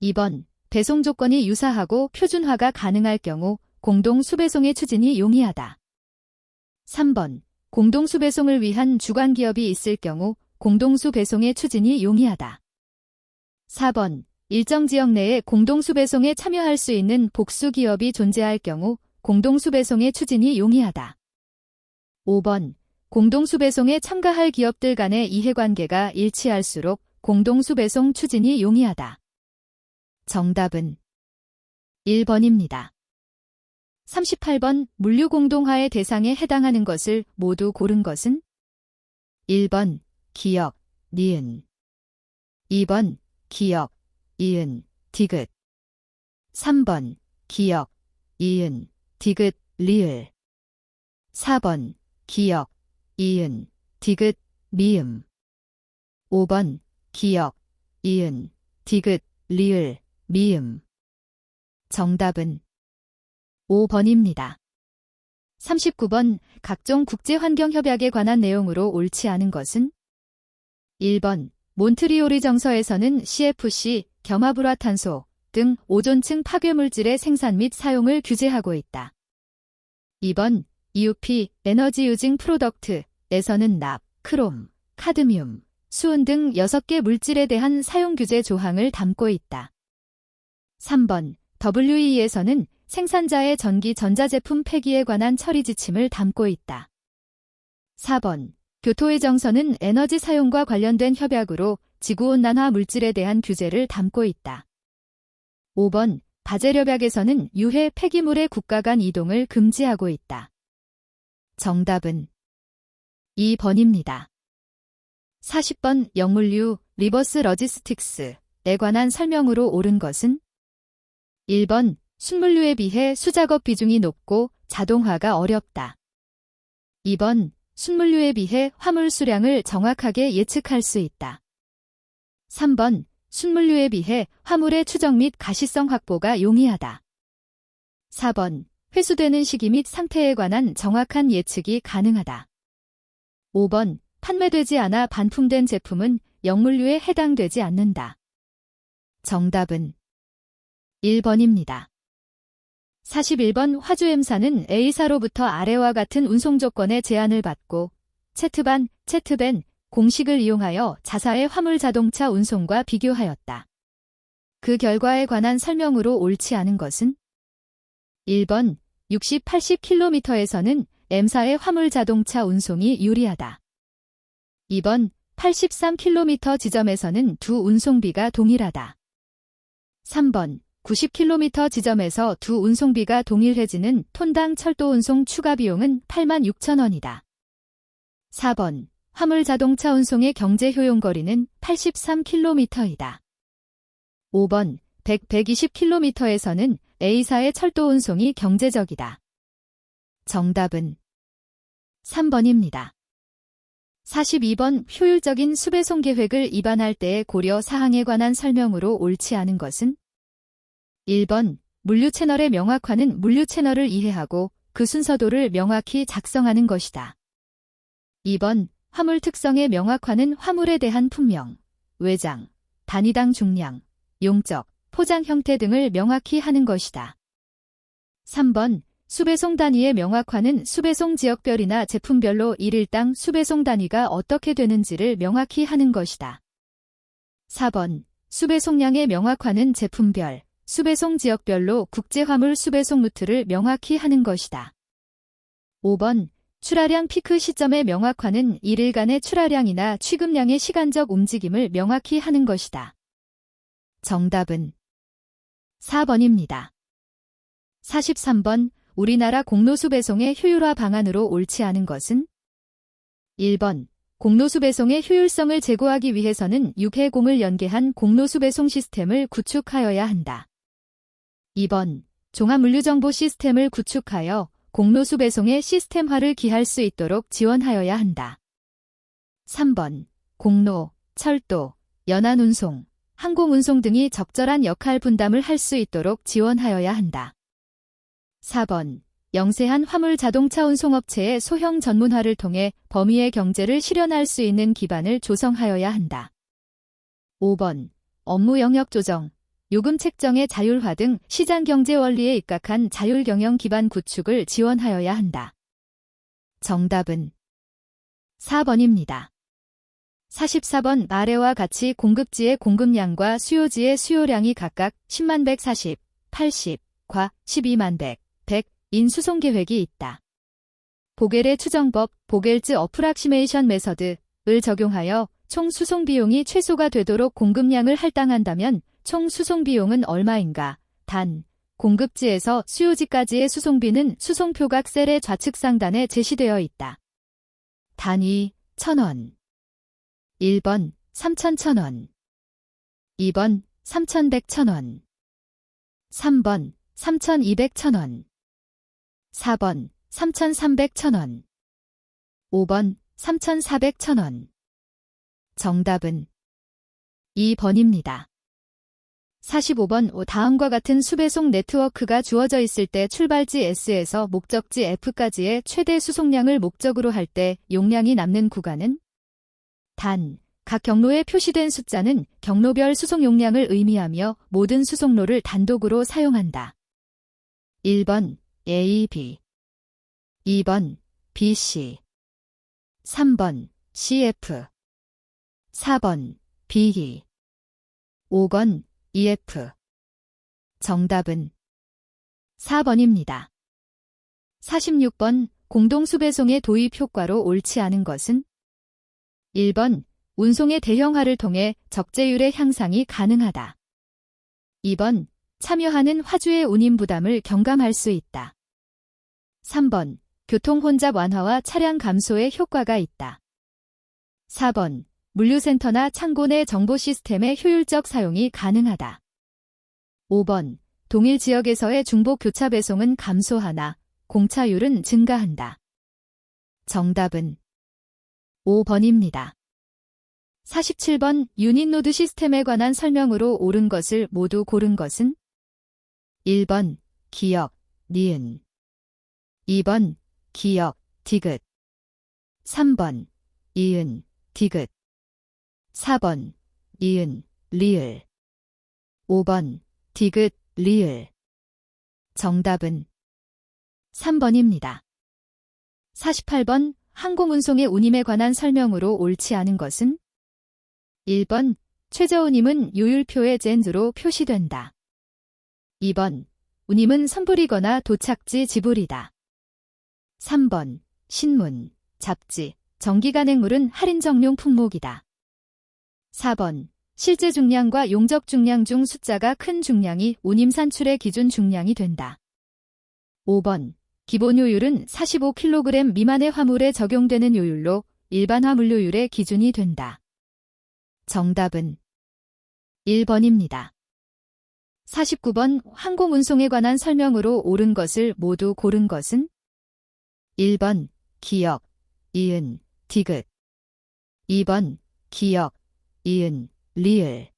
2번. 배송 조건이 유사하고 표준화가 가능할 경우 공동수배송의 추진이 용이하다. 3번. 공동수배송을 위한 주관기업이 있을 경우 공동수배송의 추진이 용이하다. 4번. 일정 지역 내에 공동수배송에 참여할 수 있는 복수기업이 존재할 경우 공동수배송의 추진이 용이하다. 5번. 공동수배송에 참가할 기업들 간의 이해관계가 일치할수록 공동수배송 추진이 용이하다. 정답은 1번입니다. 38번. 물류 공동화의 대상에 해당하는 것을 모두 고른 것은? 1번. 기역, 니은. 2번. 기역, 이은, 디귿. 3번. 기역, 이은, 디귿, 리을. 4번. 기역, 이은, 디귿, 미음. 5번. 기역, 이은, 디귿, 리을, 미음. 정답은 5번입니다. 39번. 각종 국제환경협약에 관한 내용으로 옳지 않은 것은? 1번. 몬트리올의 정서에서는 CFC, 겸화불화탄소 등 오존층 파괴물질의 생산 및 사용을 규제하고 있다. 2번. EUP, 에너지 유징 프로덕트에서는 납, 크롬, 카드뮴, 수은 등 6개 물질에 대한 사용 규제 조항을 담고 있다. 3번. WE에서는 생산자의 전기 전자제품 폐기에 관한 처리 지침을 담고 있다. 4번. 교토의 정서는 에너지 사용과 관련된 협약으로 지구온난화 물질에 대한 규제를 담고 있다. 5번. 바젤협약에서는 유해 폐기물의 국가 간 이동을 금지하고 있다. 정답은 2번입니다. 40번. 역물류, 리버스 러지스틱스에 관한 설명으로 옳은 것은? 1번. 순물류에 비해 수작업 비중이 높고 자동화가 어렵다. 2번. 순물류에 비해 화물 수량을 정확하게 예측할 수 있다. 3번. 순물류에 비해 화물의 추적 및 가시성 확보가 용이하다. 4번. 회수되는 시기 및 상태에 관한 정확한 예측이 가능하다. 5번. 판매되지 않아 반품된 제품은 역물류에 해당되지 않는다. 정답은 1번입니다. 41번. 화주엠사는 A사로부터 아래와 같은 운송 조건의 제안을 받고 채트반, 공식을 이용하여 자사의 화물 자동차 운송과 비교하였다. 그 결과에 관한 설명으로 옳지 않은 것은? 1번. 60, 80km에서는 M사의 화물 자동차 운송이 유리하다. 2번. 83km 지점에서는 두 운송비가 동일하다. 3번. 90km 지점에서 두 운송비가 동일해지는 톤당 철도 운송 추가 비용은 86,000원이다. 4번. 화물 자동차 운송의 경제 효용거리는 83km이다. 5번. 120km에서는 A사의 철도 운송이 경제적이다. 정답은 3번입니다. 42번. 효율적인 수배송 계획을 입안할 때의 고려 사항에 관한 설명으로 옳지 않은 것은? 1번. 물류 채널의 명확화는 물류 채널을 이해하고 그 순서도를 명확히 작성하는 것이다. 2번. 화물 특성의 명확화는 화물에 대한 품명, 외장, 단위당 중량, 용적, 포장 형태 등을 명확히 하는 것이다. 3번. 수배송 단위의 명확화는 수배송 지역별이나 제품별로 일일당 수배송 단위가 어떻게 되는지를 명확히 하는 것이다. 4번. 수배송량의 명확화는 제품별, 수배송 지역별로 국제화물 수배송 루트를 명확히 하는 것이다. 5번. 출하량 피크 시점의 명확화는 일일간의 출하량이나 취급량의 시간적 움직임을 명확히 하는 것이다. 정답은 4번입니다. 43번. 우리나라 공로수 배송의 효율화 방안으로 옳지 않은 것은? 1번. 공로수 배송의 효율성을 제고하기 위해서는 6회공을 연계한 공로수 배송 시스템을 구축하여야 한다. 2번. 종합물류정보 시스템을 구축하여 공로수 배송의 시스템화를 기할 수 있도록 지원하여야 한다. 3번. 공로, 철도, 연안운송, 항공운송 등이 적절한 역할 분담을 할 수 있도록 지원하여야 한다. 4번. 영세한 화물 자동차 운송업체의 소형 전문화를 통해 범위의 경제를 실현할 수 있는 기반을 조성하여야 한다. 5번. 업무 영역 조정, 요금 책정의 자율화 등 시장 경제 원리에 입각한 자율경영 기반 구축을 지원하여야 한다. 정답은 4번입니다. 44번. 아래와 같이 공급지의 공급량과 수요지의 수요량이 각각 10만 140, 80, 과 12만 100인 수송 계획이 있다. 보겔의 추정법, 보겔즈 어프락시메이션 메서드를 적용하여 총 수송 비용이 최소가 되도록 공급량을 할당한다면 총 수송 비용은 얼마인가? 단, 공급지에서 수요지까지의 수송비는 수송표각 셀의 좌측 상단에 제시되어 있다. 단위 1,000원. 1번 3,100원, 2번 3,100원, 3번 3,200원, 4번 3,300원, 5번 3,400원. 정답은 2번입니다. 45번. 다음과 같은 수배송 네트워크가 주어져 있을 때 출발지 S에서 목적지 F까지의 최대 수송량을 목적으로 할 때 용량이 남는 구간은? 단, 각 경로에 표시된 숫자는 경로별 수송 용량을 의미하며 모든 수송로를 단독으로 사용한다. 1번 A, B, 2번 B, C, 3번 C, F, 4번 B, E, 5번 E, F. 정답은 4번입니다. 46번 공동수배송의 도입 효과로 옳지 않은 것은 1번 운송의 대형화를 통해 적재율의 향상이 가능하다. 2번 참여하는 화주의 운임 부담을 경감할 수 있다. 3번 교통 혼잡 완화와 차량 감소에 효과가 있다. 4번 물류센터나 창고 내 정보 시스템의 효율적 사용이 가능하다. 5번 동일 지역에서의 중복 교차 배송은 감소하나 공차율은 증가한다. 정답은 5번입니다. 47번 유닛노드 시스템에 관한 설명으로 옳은 것을 모두 고른 것은 1번 기역, 니은 2번 기역, 디귿 3번 이은, 디귿 4번 이은, 리을 5번 디귿, 리을 정답은 3번입니다. 48번 항공운송의 운임에 관한 설명으로 옳지 않은 것은 1번 최저운임은 요율표의 젠으로 표시된다. 2번 운임은 선불이거나 도착지 지불이다. 3번 신문, 잡지, 정기간행물은 할인 정용 품목이다. 4번 실제 중량과 용적 중량 중 숫자가 큰 중량이 운임 산출의 기준 중량이 된다. 5번 기본 요율은 45kg 미만의 화물에 적용되는 요율로 일반화 물류율의 기준이 된다. 정답은 1번입니다. 49번 항공운송에 관한 설명으로 옳은 것을 모두 고른 것은 1번 기역, 이은, 디귿 2번 기역, 이은, 리을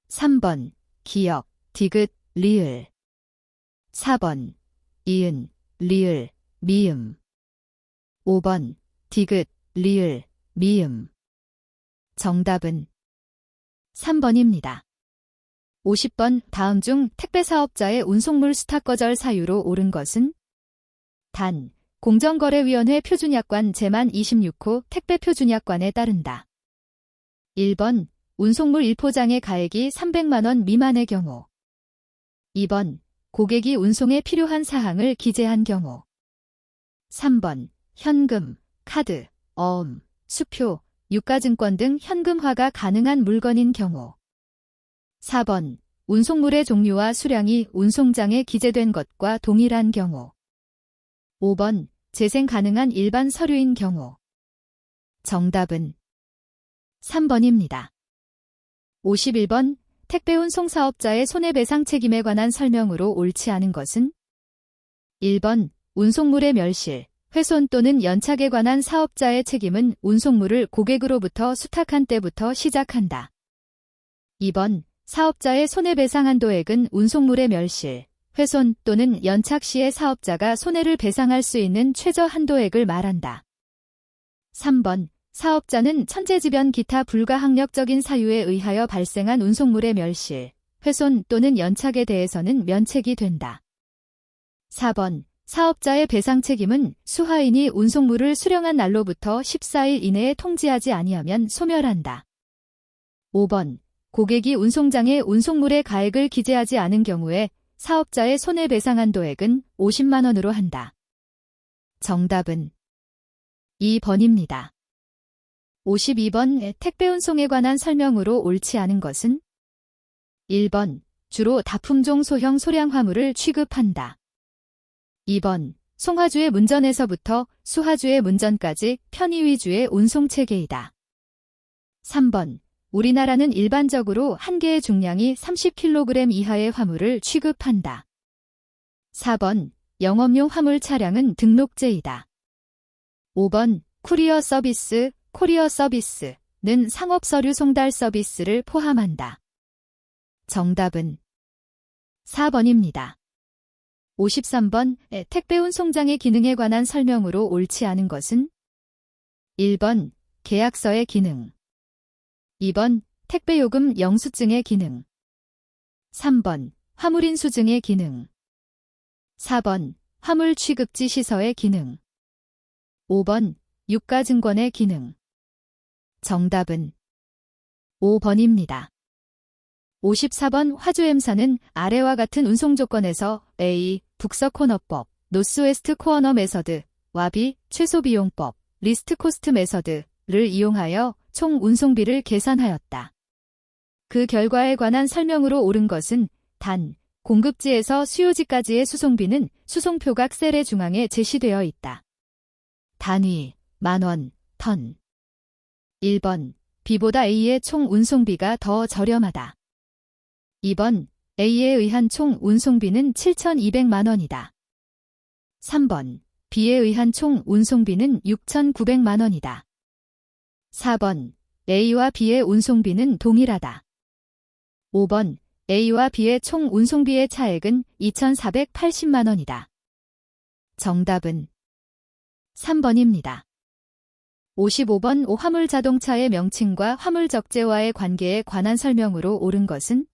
3번 기역, 디귿, 리을 4번 이은, 리을, 미음 5번 디귿, 리을, 미음 정답은 3번입니다. 50번 다음 중 택배사업자의 운송물 스탁 거절 사유로 옳은 것은 단, 공정거래위원회 표준약관 제만 26호 택배표준약관에 따른다. 1번 운송물 1포장의 가액이 300만원 미만의 경우 2번 고객이 운송에 필요한 사항을 기재한 경우 3번 현금, 카드, 어음, 수표, 유가증권 등 현금화가 가능한 물건인 경우 4번 운송물의 종류와 수량이 운송장에 기재된 것과 동일한 경우 5번 재생 가능한 일반 서류인 경우 정답은 3번입니다. 51번 택배운송 사업자의 손해배상 책임에 관한 설명으로 옳지 않은 것은 1번 운송물의 멸실, 훼손 또는 연착에 관한 사업자의 책임은 운송물을 고객으로부터 수탁한 때부터 시작한다. 2번 사업자의 손해배상 한도액은 운송물의 멸실, 훼손 또는 연착 시에 사업자가 손해를 배상할 수 있는 최저 한도액을 말한다. 3번 사업자는 천재지변 기타 불가항력적인 사유에 의하여 발생한 운송물의 멸실, 훼손 또는 연착에 대해서는 면책이 된다. 4번 사업자의 배상 책임은 수하인이 운송물을 수령한 날로부터 14일 이내에 통지하지 아니하면 소멸한다. 5번 고객이 운송장에 운송물의 가액을 기재하지 않은 경우에 사업자의 손해배상 한도액은 50만 원으로 한다. 정답은 2번입니다. 52번 택배운송에 관한 설명으로 옳지 않은 것은 1번 주로 다품종 소형 소량 화물을 취급한다. 2번 송화주의 문전에서부터 수화주의 문전까지 편의 위주의 운송체계이다. 3번 우리나라는 일반적으로 한 개의 중량이 30kg 이하의 화물을 취급한다. 4번 영업용 화물 차량은 등록제이다. 5번 쿠리어 서비스는 상업서류 송달 서비스를 포함한다. 정답은 4번입니다. 53번 택배운송장의 기능에 관한 설명으로 옳지 않은 것은 1번 계약서의 기능 2번 택배요금 영수증의 기능 3번 화물인수증의 기능 4번 화물 취급지 시서의 기능 5번 유가증권의 기능 정답은 5번입니다. 54번 화주엠사는 아래와 같은 운송 조건에서 A. 북서 코너법, 노스웨스트 코어너 메서드, 와비, 최소비용법, 리스트 코스트 메서드를 이용하여 총 운송비를 계산하였다. 그 결과에 관한 설명으로 옳은 것은 단, 공급지에서 수요지까지의 수송비는 수송표각 셀의 중앙에 제시되어 있다. 단위, 만원, 턴. 1번, B보다 A의 총 운송비가 더 저렴하다. 2번, A에 의한 총 운송비는 7,200만 원이다. 3번, B에 의한 총 운송비는 6,900만 원이다. 4번, A와 B의 운송비는 동일하다. 5번, A와 B의 총 운송비의 차액은 2,480만 원이다. 정답은 3번입니다. 55번 화물 자동차의 명칭과 화물 적재와의 관계에 관한 설명으로 옳은 것은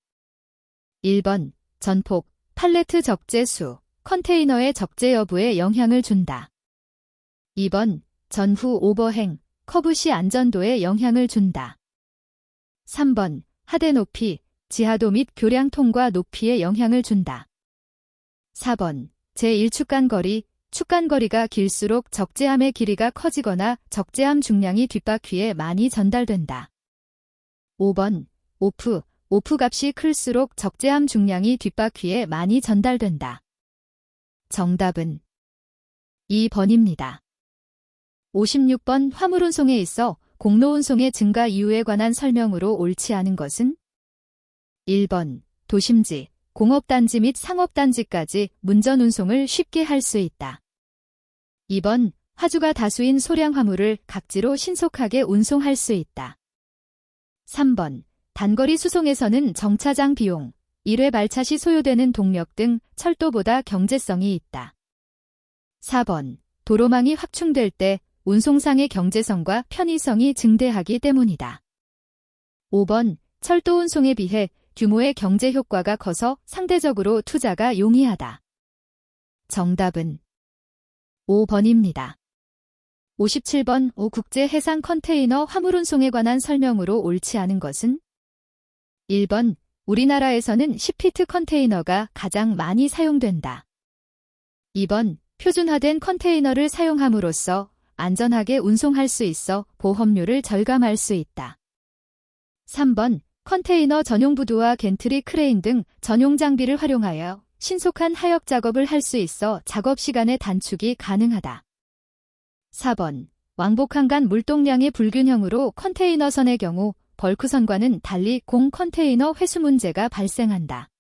1번, 전폭, 팔레트 적재 수, 컨테이너의 적재 여부에 영향을 준다. 2번, 전후 오버행, 커브 시 안전도에 영향을 준다. 3번, 하대 높이, 지하도 및 교량 통과 높이에 영향을 준다. 4번, 제1축간 거리, 축간 거리가 길수록 적재함의 길이가 커지거나 적재함 중량이 뒷바퀴에 많이 전달된다. 5번, 오프 값이 클수록 적재함 중량이 뒷바퀴에 많이 전달된다. 정답은 2번입니다. 56번 화물운송에 있어 공로운송의 증가 이유에 관한 설명으로 옳지 않은 것은 1번, 도심지, 공업단지 및 상업단지까지 문전운송을 쉽게 할 수 있다. 2번, 화주가 다수인 소량 화물을 각지로 신속하게 운송할 수 있다. 3번, 단거리 수송에서는 정차장 비용, 1회 발차 시 소요되는 동력 등 철도보다 경제성이 있다. 4번, 도로망이 확충될 때 운송상의 경제성과 편의성이 증대하기 때문이다. 5번, 철도 운송에 비해 규모의 경제 효과가 커서 상대적으로 투자가 용이하다. 정답은 5번입니다. 57번 국제 해상 컨테이너 화물운송에 관한 설명으로 옳지 않은 것은 1번, 우리나라에서는 10피트 컨테이너가 가장 많이 사용된다. 2번, 표준화된 컨테이너를 사용함으로써 안전하게 운송할 수 있어 보험료를 절감할 수 있다. 3번, 컨테이너 전용 부두와 겐트리 크레인 등 전용 장비를 활용하여 신속한 하역 작업을 할 수 있어 작업 시간의 단축이 가능하다. 4번, 왕복항간 물동량의 불균형으로 컨테이너선의 경우 벌크선과는 달리 공 컨테이너 회수 문제가 발생한다.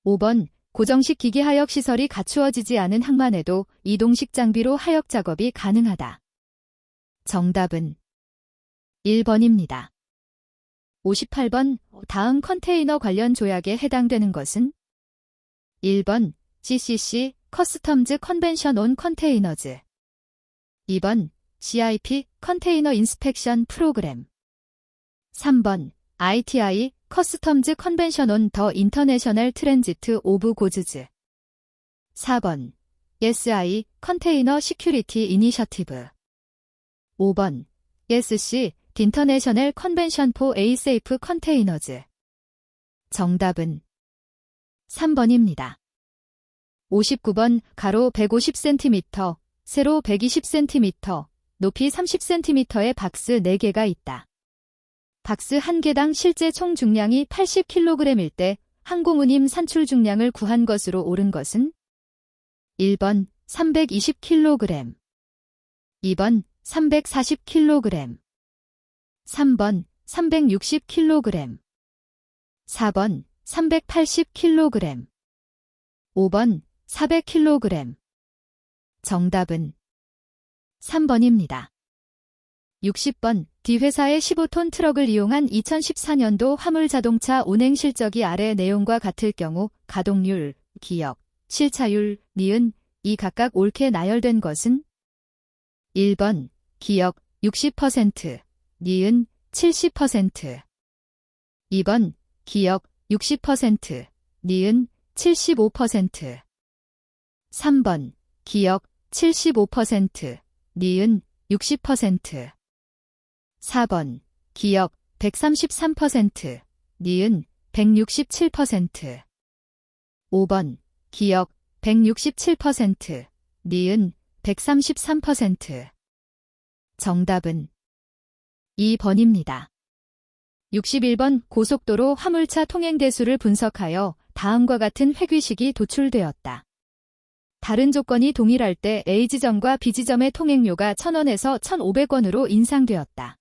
5번, 고정식 기계 하역 시설이 갖추어지지 않은 항만에도 이동식 장비로 하역 작업이 가능하다. 정답은 1번입니다. 58번 다음 컨테이너 관련 조약에 해당되는 것은 1번, CCC, 커스텀즈 컨벤션 온 컨테이너즈 2번, CIP, 컨테이너 인스펙션 프로그램 3번, ITI, 커스텀즈 컨벤션 온 더 인터내셔널 트랜지트 오브 고즈즈 4번, SI, 컨테이너 시큐리티 이니셔티브 5번, SC, 인터내셔널 컨벤션 포 에이세이프 컨테이너즈 정답은 3번입니다. 59번 가로 150cm, 세로 120cm, 높이 30cm의 박스 4개가 있다. 박스 1개당 실제 총 중량이 80kg일 때 항공운임 산출 중량을 구한 것으로 옳은 것은 1번 320kg, 2번 340kg, 3번 360kg, 4번 380kg, 5번 400kg. 정답은 3번입니다. 60번 D회사의 15톤 트럭을 이용한 2014년도 화물자동차 운행 실적이 아래 내용과 같을 경우 가동률, 기역, 실차율, 니은, 이 각각 옳게 나열된 것은 1번 기역 60%, 니은 70%, 2번 기역 60%, 니은 75%, 3번 기역 75%, 니은 60%, 4번 기역 133%, 니은 167%. 5번 기역 167%, 니은 133%. 정답은 2번입니다. 61번 고속도로 화물차 통행 대수를 분석하여 다음과 같은 회귀식이 도출되었다. 다른 조건이 동일할 때 A지점과 B지점의 통행료가 1,000원에서 1,500원으로 인상되었다.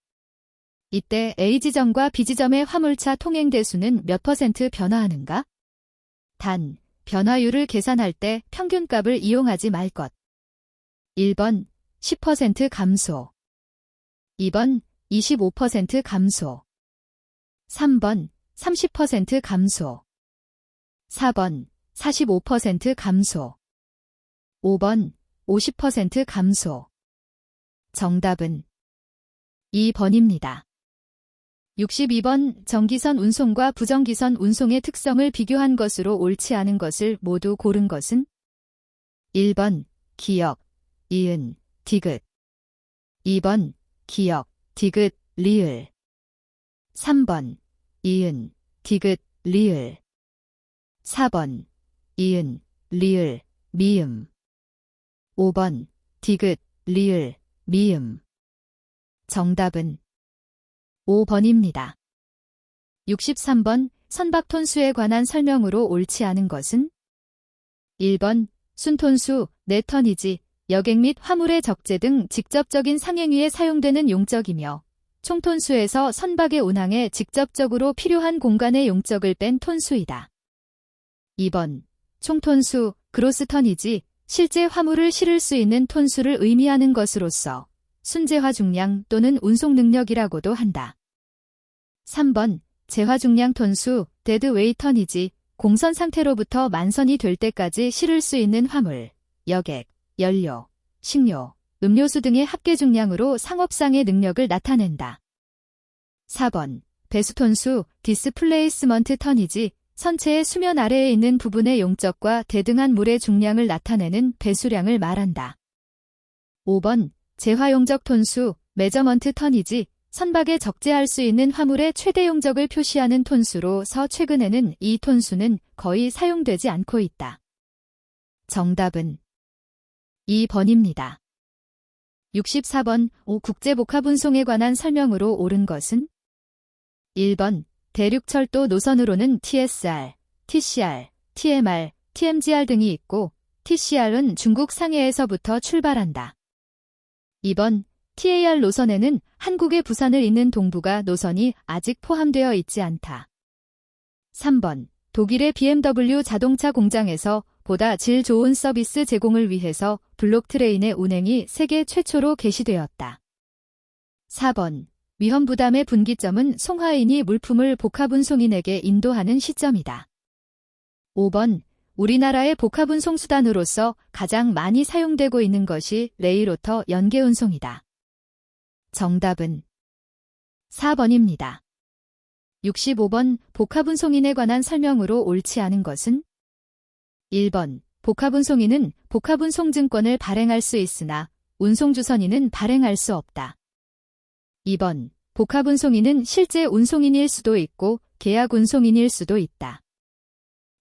이때 A지점과 B지점의 화물차 통행 대수는 몇 % 변화하는가? 단, 변화율을 계산할 때 평균값을 이용하지 말 것. 1번 10% 감소, 2번 25% 감소, 3번 30% 감소, 4번 45% 감소, 5번 50% 감소. 정답은 2번입니다. 62번 정기선 운송과 부정기선 운송의 특성을 비교한 것으로 옳지 않은 것을 모두 고른 것은? 1번 기역, 이은, 디귿, 2번 기역, 디귿, 리을, 3번 이은, 디귿, 리을, 4번 이은, 리을, 미음, 5번 디귿, 리을, 미음. 정답은 5번입니다. 63번 선박톤수에 관한 설명으로 옳지 않은 것은? 1번 순톤수 4턴이지 여객 및 화물의 적재 등 직접적인 상행위에 사용되는 용적이며 총톤수에서 선박의 운항에 직접적으로 필요한 공간의 용적을 뺀 톤수이다. 2번 총톤수 그로스턴이지 실제 화물을 실을 수 있는 톤수를 의미하는 것으로서 순재화 중량 또는 운송 능력이라고도 한다. 3번 재화 중량 톤수 데드웨이턴이지 공선 상태로부터 만선이 될 때까지 실을 수 있는 화물, 여객, 연료, 식료, 음료수 등의 합계 중량으로 상업상의 능력을 나타낸다. 4번 배수톤수 디스플레이스먼트 턴이지 선체의 수면 아래에 있는 부분의 용적과 대등한 물의 중량을 나타내는 배수량을 말한다. 5번 재화용적 톤수 메저먼트 턴이지 선박에 적재할 수 있는 화물의 최대 용적을 표시하는 톤수로서 최근에는 이 톤수는 거의 사용되지 않고 있다. 정답은 2번입니다. 64번 국제복합운송에 관한 설명으로 옳은 것은? 1번 대륙철도 노선으로는 TSR, TCR, TMR, TMGR 등이 있고 TCR은 중국 상해에서부터 출발한다. 2번 TAR 노선에는 한국의 부산을 잇는 동부가 노선이 아직 포함되어 있지 않다. 3번 독일의 BMW 자동차 공장에서 보다 질 좋은 서비스 제공을 위해서 블록 트레인의 운행이 세계 최초로 개시되었다. 4번 위험 부담의 분기점은 송화인이 물품을 복합운송인에게 인도하는 시점이다. 5번 우리나라의 복합운송 수단으로서 가장 많이 사용되고 있는 것이 레일오터 연계운송이다. 정답은 4번입니다. 65번 복합운송인에 관한 설명으로 옳지 않은 것은? 1번 복합운송인은 복합운송증권을 발행할 수 있으나 운송주선인은 발행할 수 없다. 2번 복합운송인은 실제 운송인일 수도 있고 계약운송인일 수도 있다.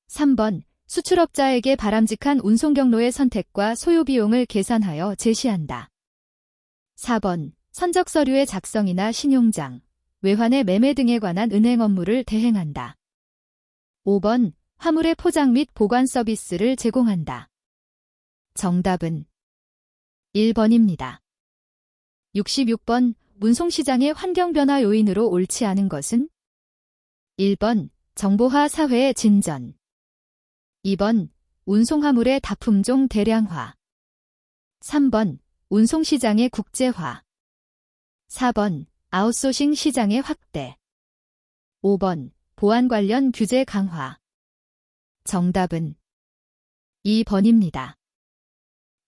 3번 수출업자에게 바람직한 운송 경로의 선택과 소요 비용을 계산하여 제시한다. 4번 선적 서류의 작성이나 신용장, 외환의 매매 등에 관한 은행 업무를 대행한다. 5번 화물의 포장 및 보관 서비스를 제공한다. 정답은 1번입니다. 66번 운송시장의 환경변화 요인으로 옳지 않은 것은? 1번 정보화 사회의 진전, 2번 운송화물의 다품종 대량화, 3번 운송시장의 국제화, 4번 아웃소싱 시장의 확대, 5번 보안 관련 규제 강화. 정답은 2번입니다.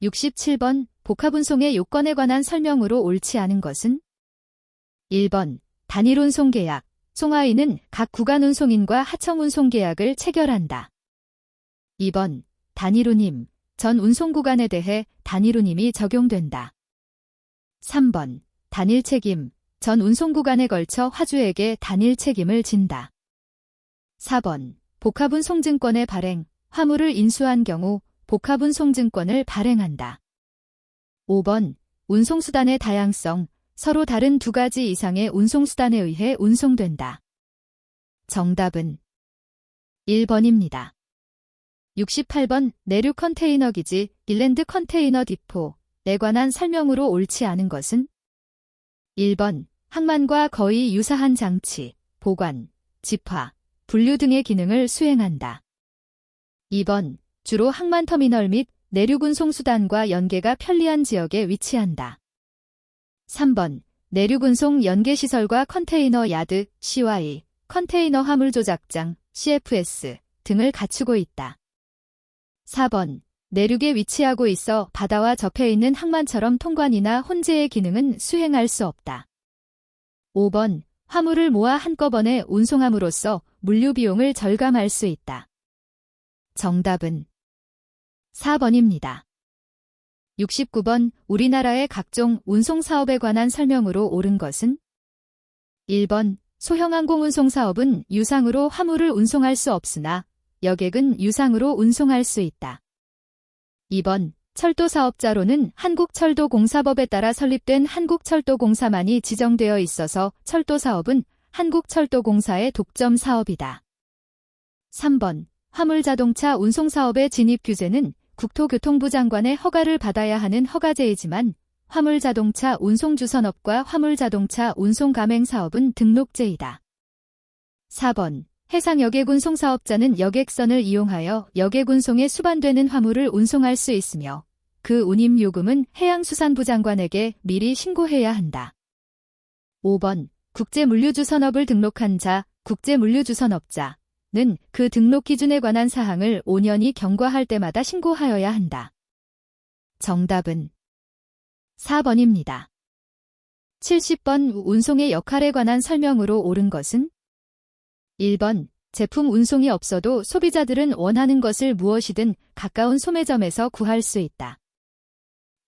67번 복합운송의 요건에 관한 설명으로 옳지 않은 것은? 1번 단일운송계약, 송화인은 각 구간운송인과 하청운송계약을 체결한다. 2번 단일운임, 전 운송구간에 대해 단일운임이 적용된다. 3번 단일책임, 전 운송구간에 걸쳐 화주에게 단일책임을 진다. 4번. 복합운송증권의 발행. 화물을 인수한 경우 복합운송증권을 발행한다. 5번. 운송수단의 다양성. 서로 다른 두 가지 이상의 운송수단에 의해 운송된다. 정답은 1번입니다. 68번. 내륙 컨테이너 기지, 인랜드 컨테이너 디포에 관한 설명으로 옳지 않은 것은? 1번. 항만과 거의 유사한 장치, 보관, 집화, 분류 등의 기능을 수행한다. 2번. 주로 항만터미널 및 내륙운송수단과 연계가 편리한 지역에 위치한다. 3번. 내륙운송 연계시설과 컨테이너 야드, CY, 컨테이너 화물 조작장, CFS 등을 갖추고 있다. 4번. 내륙에 위치하고 있어 바다와 접해 있는 항만처럼 통관이나 혼재의 기능은 수행할 수 없다. 5번. 화물을 모아 한꺼번에 운송함으로써 물류 비용을 절감할 수 있다. 정답은 4번입니다. 69번. 우리나라의 각종 운송사업에 관한 설명으로 옳은 것은? 1번. 소형 항공운송사업은 유상으로 화물을 운송할 수 없으나 여객은 유상으로 운송할 수 있다. 2번. 철도사업자로는 한국철도공사법에 따라 설립된 한국철도공사만이 지정되어 있어서 철도사업은 한국철도공사의 독점 사업이다. 3번. 화물자동차 운송사업의 진입 규제는 국토교통부 장관의 허가를 받아야 하는 허가제이지만 화물자동차 운송주선업과 화물자동차 운송가맹사업은 등록제이다. 4번. 해상여객운송사업자는 여객선을 이용하여 여객운송에 수반되는 화물을 운송할 수 있으며 그 운임요금은 해양수산부 장관에게 미리 신고해야 한다. 5번. 국제물류주선업을 등록한 자, 국제물류주선업자는 그 등록 기준에 관한 사항을 5년이 경과할 때마다 신고하여야 한다. 정답은 4번입니다. 70번. 운송의 역할에 관한 설명으로 옳은 것은? 1번. 제품 운송이 없어도 소비자들은 원하는 것을 무엇이든 가까운 소매점에서 구할 수 있다.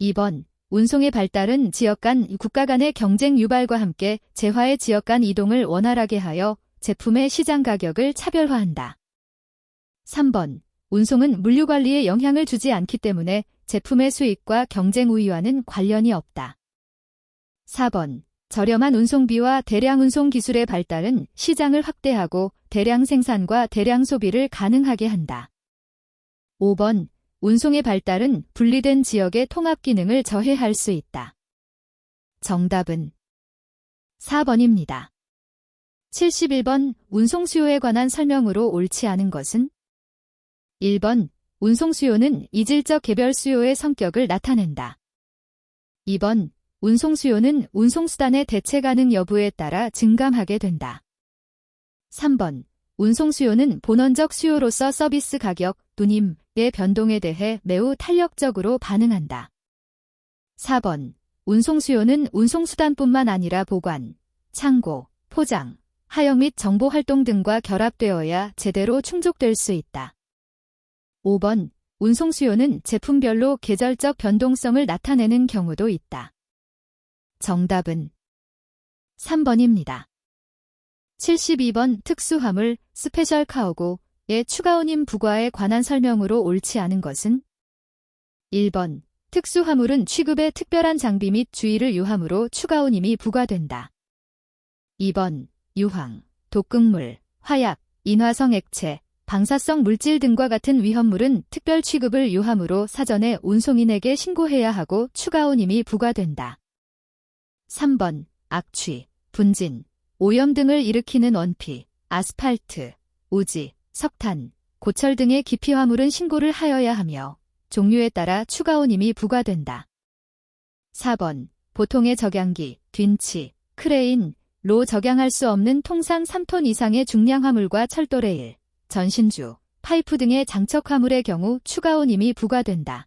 2번. 운송의 발달은 지역 간, 국가 간의 경쟁 유발과 함께 재화의 지역 간 이동을 원활하게 하여 제품의 시장 가격을 차별화한다. 3번. 운송은 물류 관리에 영향을 주지 않기 때문에 제품의 수익과 경쟁 우위와는 관련이 없다. 4번. 저렴한 운송비와 대량 운송 기술의 발달은 시장을 확대하고 대량 생산과 대량 소비를 가능하게 한다. 5번. 운송의 발달은 분리된 지역의 통합 기능을 저해할 수 있다. 정답은 4번입니다. 71번. 운송 수요에 관한 설명으로 옳지 않은 것은? 1번. 운송 수요는 이질적 개별 수요의 성격을 나타낸다. 2번. 운송 수요는 운송수단의 대체 가능 여부에 따라 증감하게 된다. 3번. 운송 수요는 본원적 수요로서 서비스 가격, 운임의 변동에 대해 매우 탄력적으로 반응한다. 4번. 운송 수요는 운송수단뿐만 아니라 보관, 창고, 포장, 하역 및 정보 활동 등과 결합되어야 제대로 충족될 수 있다. 5번. 운송 수요는 제품별로 계절적 변동성을 나타내는 경우도 있다. 정답은 3번입니다. 72번. 특수화물, 스페셜 카우고의 추가 운임 부과에 관한 설명으로 옳지 않은 것은? 1번. 특수화물은 취급에 특별한 장비 및 주의를 요함으로 추가 운임이 부과된다. 2번. 유황, 독극물, 화약, 인화성 액체, 방사성 물질 등과 같은 위험물은 특별 취급을 요함으로 사전에 운송인에게 신고해야 하고 추가 운임이 부과된다. 3번. 악취, 분진, 오염 등을 일으키는 원피, 아스팔트, 우지, 석탄, 고철 등의 기피화물은 신고를 하여야 하며 종류에 따라 추가 운임이 부과된다. 4번. 보통의 적양기, 균치, 크레인, 로 적양할 수 없는 통상 3톤 이상의 중량 화물과 철도레일, 전신주, 파이프 등의 장척 화물의 경우 추가 운임이 부과된다.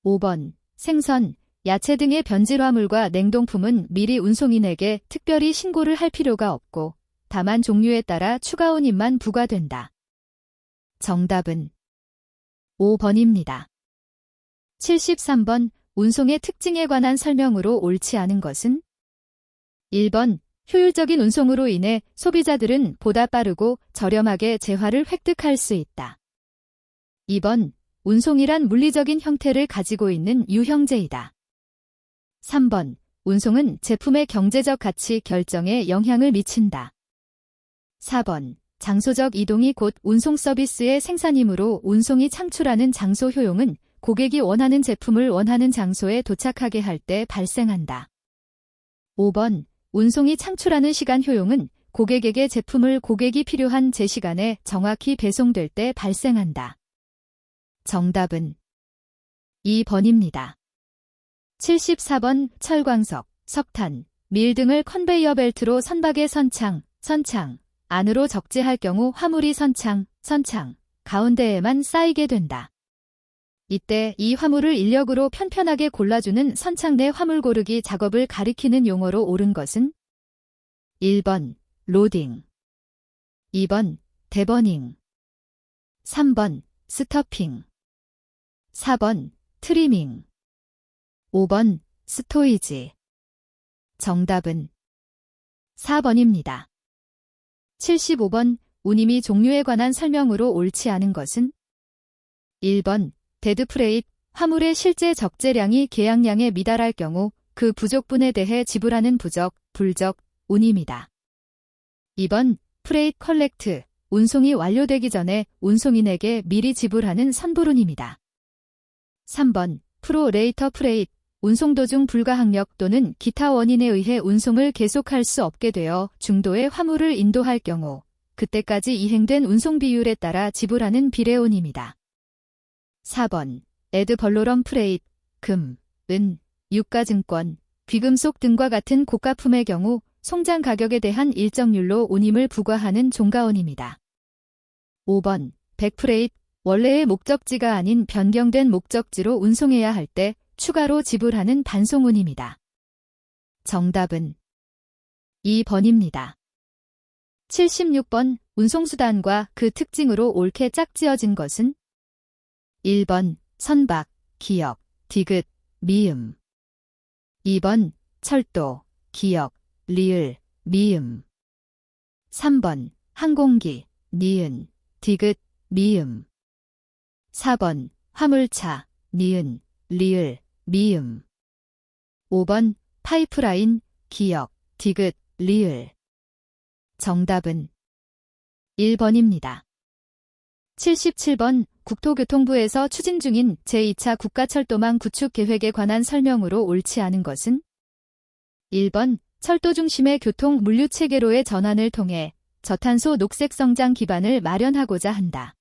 5번. 생선, 야채 등의 변질 화물과 냉동품은 미리 운송인에게 특별히 신고를 할 필요가 없고 다만 종류에 따라 추가 운임만 부과된다. 정답은 5번입니다. 73번. 운송의 특징에 관한 설명으로 옳지 않은 것은? 1번. 효율적인 운송으로 인해 소비자들은 보다 빠르고 저렴하게 재화를 획득할 수 있다. 2번, 운송이란 물리적인 형태를 가지고 있는 유형제이다. 3번, 운송은 제품의 경제적 가치 결정에 영향을 미친다. 4번, 장소적 이동이 곧 운송 서비스의 생산이므로 운송이 창출하는 장소 효용은 고객이 원하는 제품을 원하는 장소에 도착하게 할 때 발생한다. 5번, 운송이 창출하는 시간 효용은 고객에게 제품을 고객이 필요한 제시간에 정확히 배송될 때 발생한다. 정답은 2번입니다. 74번 철광석, 석탄, 밀 등을 컨베이어 벨트로 선박의 선창 안으로 적재할 경우 화물이 선창 가운데에만 쌓이게 된다. 이때 이 화물을 인력으로 편편하게 골라주는 선창 내 화물 고르기 작업을 가리키는 용어로 옳은 것은 1번 로딩, 2번 데버닝, 3번 스터핑, 4번 트리밍, 5번 스토이지. 정답은 4번입니다. 75번 운임이 종류에 관한 설명으로 옳지 않은 것은 1번 데드프레잇, 화물의 실제 적재량이 계약량에 미달할 경우 그 부족분에 대해 지불하는 불적, 운임이다. 2번 프레잇 컬렉트, 운송이 완료되기 전에 운송인에게 미리 지불하는 선불운임이다. 3번 프로레이터 프레잇, 운송 도중 불가항력 또는 기타 원인에 의해 운송을 계속할 수 없게 되어 중도에 화물을 인도할 경우 그때까지 이행된 운송 비율에 따라 지불하는 비례운임이다. 4번 에드벌로럼 프레잇, 금, 은, 유가증권, 귀금속 등과 같은 고가품의 경우 송장 가격에 대한 일정률로 운임을 부과하는 종가운임이다. 5번 백프레잇, 원래의 목적지가 아닌 변경된 목적지로 운송해야 할 때 추가로 지불하는 반송운임이다. 정답은 2번입니다. 76번 운송수단과 그 특징으로 옳게 짝지어진 것은 1번 선박, 기역, 디귿, 미음. 2번 철도, 기역, 리을, 미음. 3번 항공기, 니은, 디귿, 미음. 4번 화물차, 니은, 리을, 미음. 5번 파이프라인, 기역, 디귿, 리을. 정답은 1번입니다. 77번 국토교통부에서 추진 중인 제2차 국가철도망 구축 계획에 관한 설명으로 옳지 않은 것은 1번 철도 중심의 교통 물류 체계로의 전환을 통해 저탄소 녹색 성장 기반을 마련하고자 한다.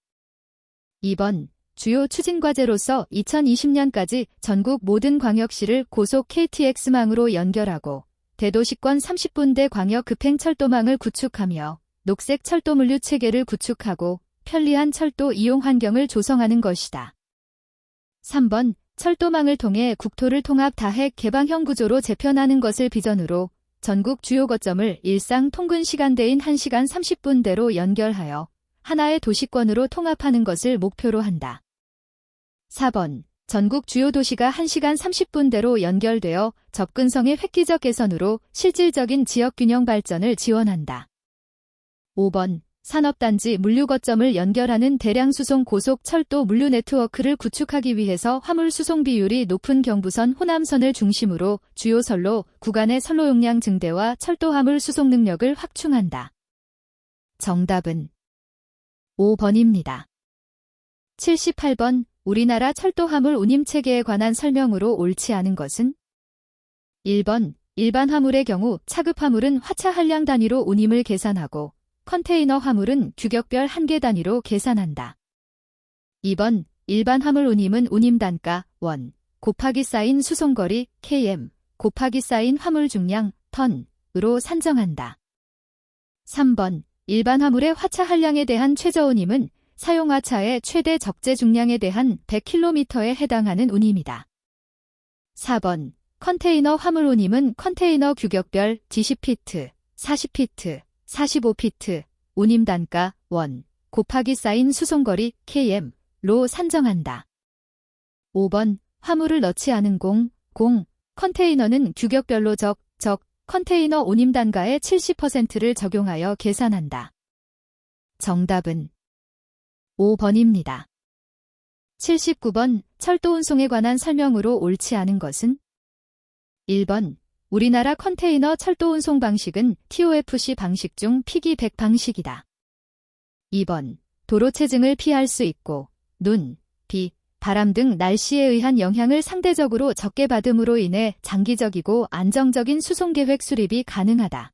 2번 주요 추진 과제로서 2020년까지 전국 모든 광역시를 고속 KTX망으로 연결하고 대도시권 30분대 광역 급행 철도망을 구축하며 녹색 철도 물류 체계를 구축하고 편리한 철도 이용 환경을 조성하는 것이다. 3번 철도망을 통해 국토를 통합 다핵 개방형 구조로 재편하는 것을 비전으로 전국 주요 거점을 일상 통근 시간대인 1시간 30분대로 연결하여 하나의 도시권으로 통합하는 것을 목표로 한다. 4번 전국 주요 도시가 1시간 30분대로 연결되어 접근성의 획기적 개선으로 실질적인 지역균형 발전을 지원한다. 5번 산업단지 물류 거점을 연결하는 대량 수송 고속 철도 물류 네트워크를 구축하기 위해서 화물 수송 비율이 높은 경부선 호남선을 중심으로 주요 선로 구간의 선로 용량 증대와 철도 화물 수송 능력을 확충한다. 정답은 5번입니다. 78번 우리나라 철도 화물 운임 체계에 관한 설명으로 옳지 않은 것은 1번 일반 화물의 경우 차급 화물은 화차 한량 단위로 운임을 계산하고 컨테이너 화물은 규격별 한계 단위로 계산한다. 2번 일반 화물 운임은 운임 단가 원 곱하기 쌓인 수송거리 km 곱하기 쌓인 화물 중량 턴으로 산정한다. 3번 일반 화물의 화차 한량에 대한 최저 운임은 사용 화차의 최대 적재 중량에 대한 100km에 해당하는 운임이다. 4번 컨테이너 화물 운임은 컨테이너 규격별 20피트, 40피트, 45피트, 운임 단가 원 곱하기 쌓인 수송거리 km로 산정한다. 5번 화물을 넣지 않은 공, 컨테이너는 규격별로 적, 컨테이너 운임 단가의 70%를 적용하여 계산한다. 정답은 5번입니다. 79번 철도 운송에 관한 설명으로 옳지 않은 것은? 1번 우리나라 컨테이너 철도 운송 방식은 TOFC 방식 중 피기 100 방식이다. 2번 도로 체증을 피할 수 있고 눈, 비, 바람 등 날씨에 의한 영향을 상대적으로 적게 받음으로 인해 장기적이고 안정적인 수송계획 수립이 가능하다.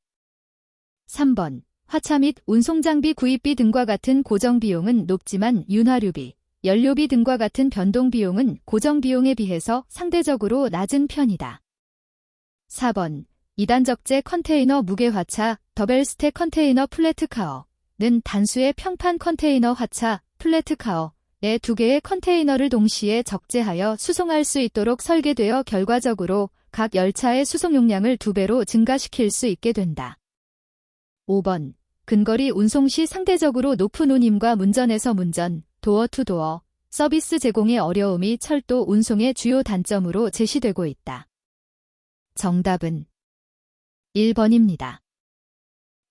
3번 화차 및 운송장비 구입비 등과 같은 고정비용은 높지만 윤활유비, 연료비 등과 같은 변동비용은 고정비용에 비해서 상대적으로 낮은 편이다. 4번 2단 적재 컨테이너 무게화차 더벨스택 컨테이너 플래트카어는 단수의 평판 컨테이너 화차 플래트카어에 2개의 컨테이너를 동시에 적재하여 수송할 수 있도록 설계되어 결과적으로 각 열차의 수송 용량을 2배로 증가시킬 수 있게 된다. 5번 근거리 운송 시 상대적으로 높은 운임과 문전에서 문전, 도어 투 도어 서비스 제공의 어려움이 철도 운송의 주요 단점으로 제시되고 있다. 정답은 1번입니다.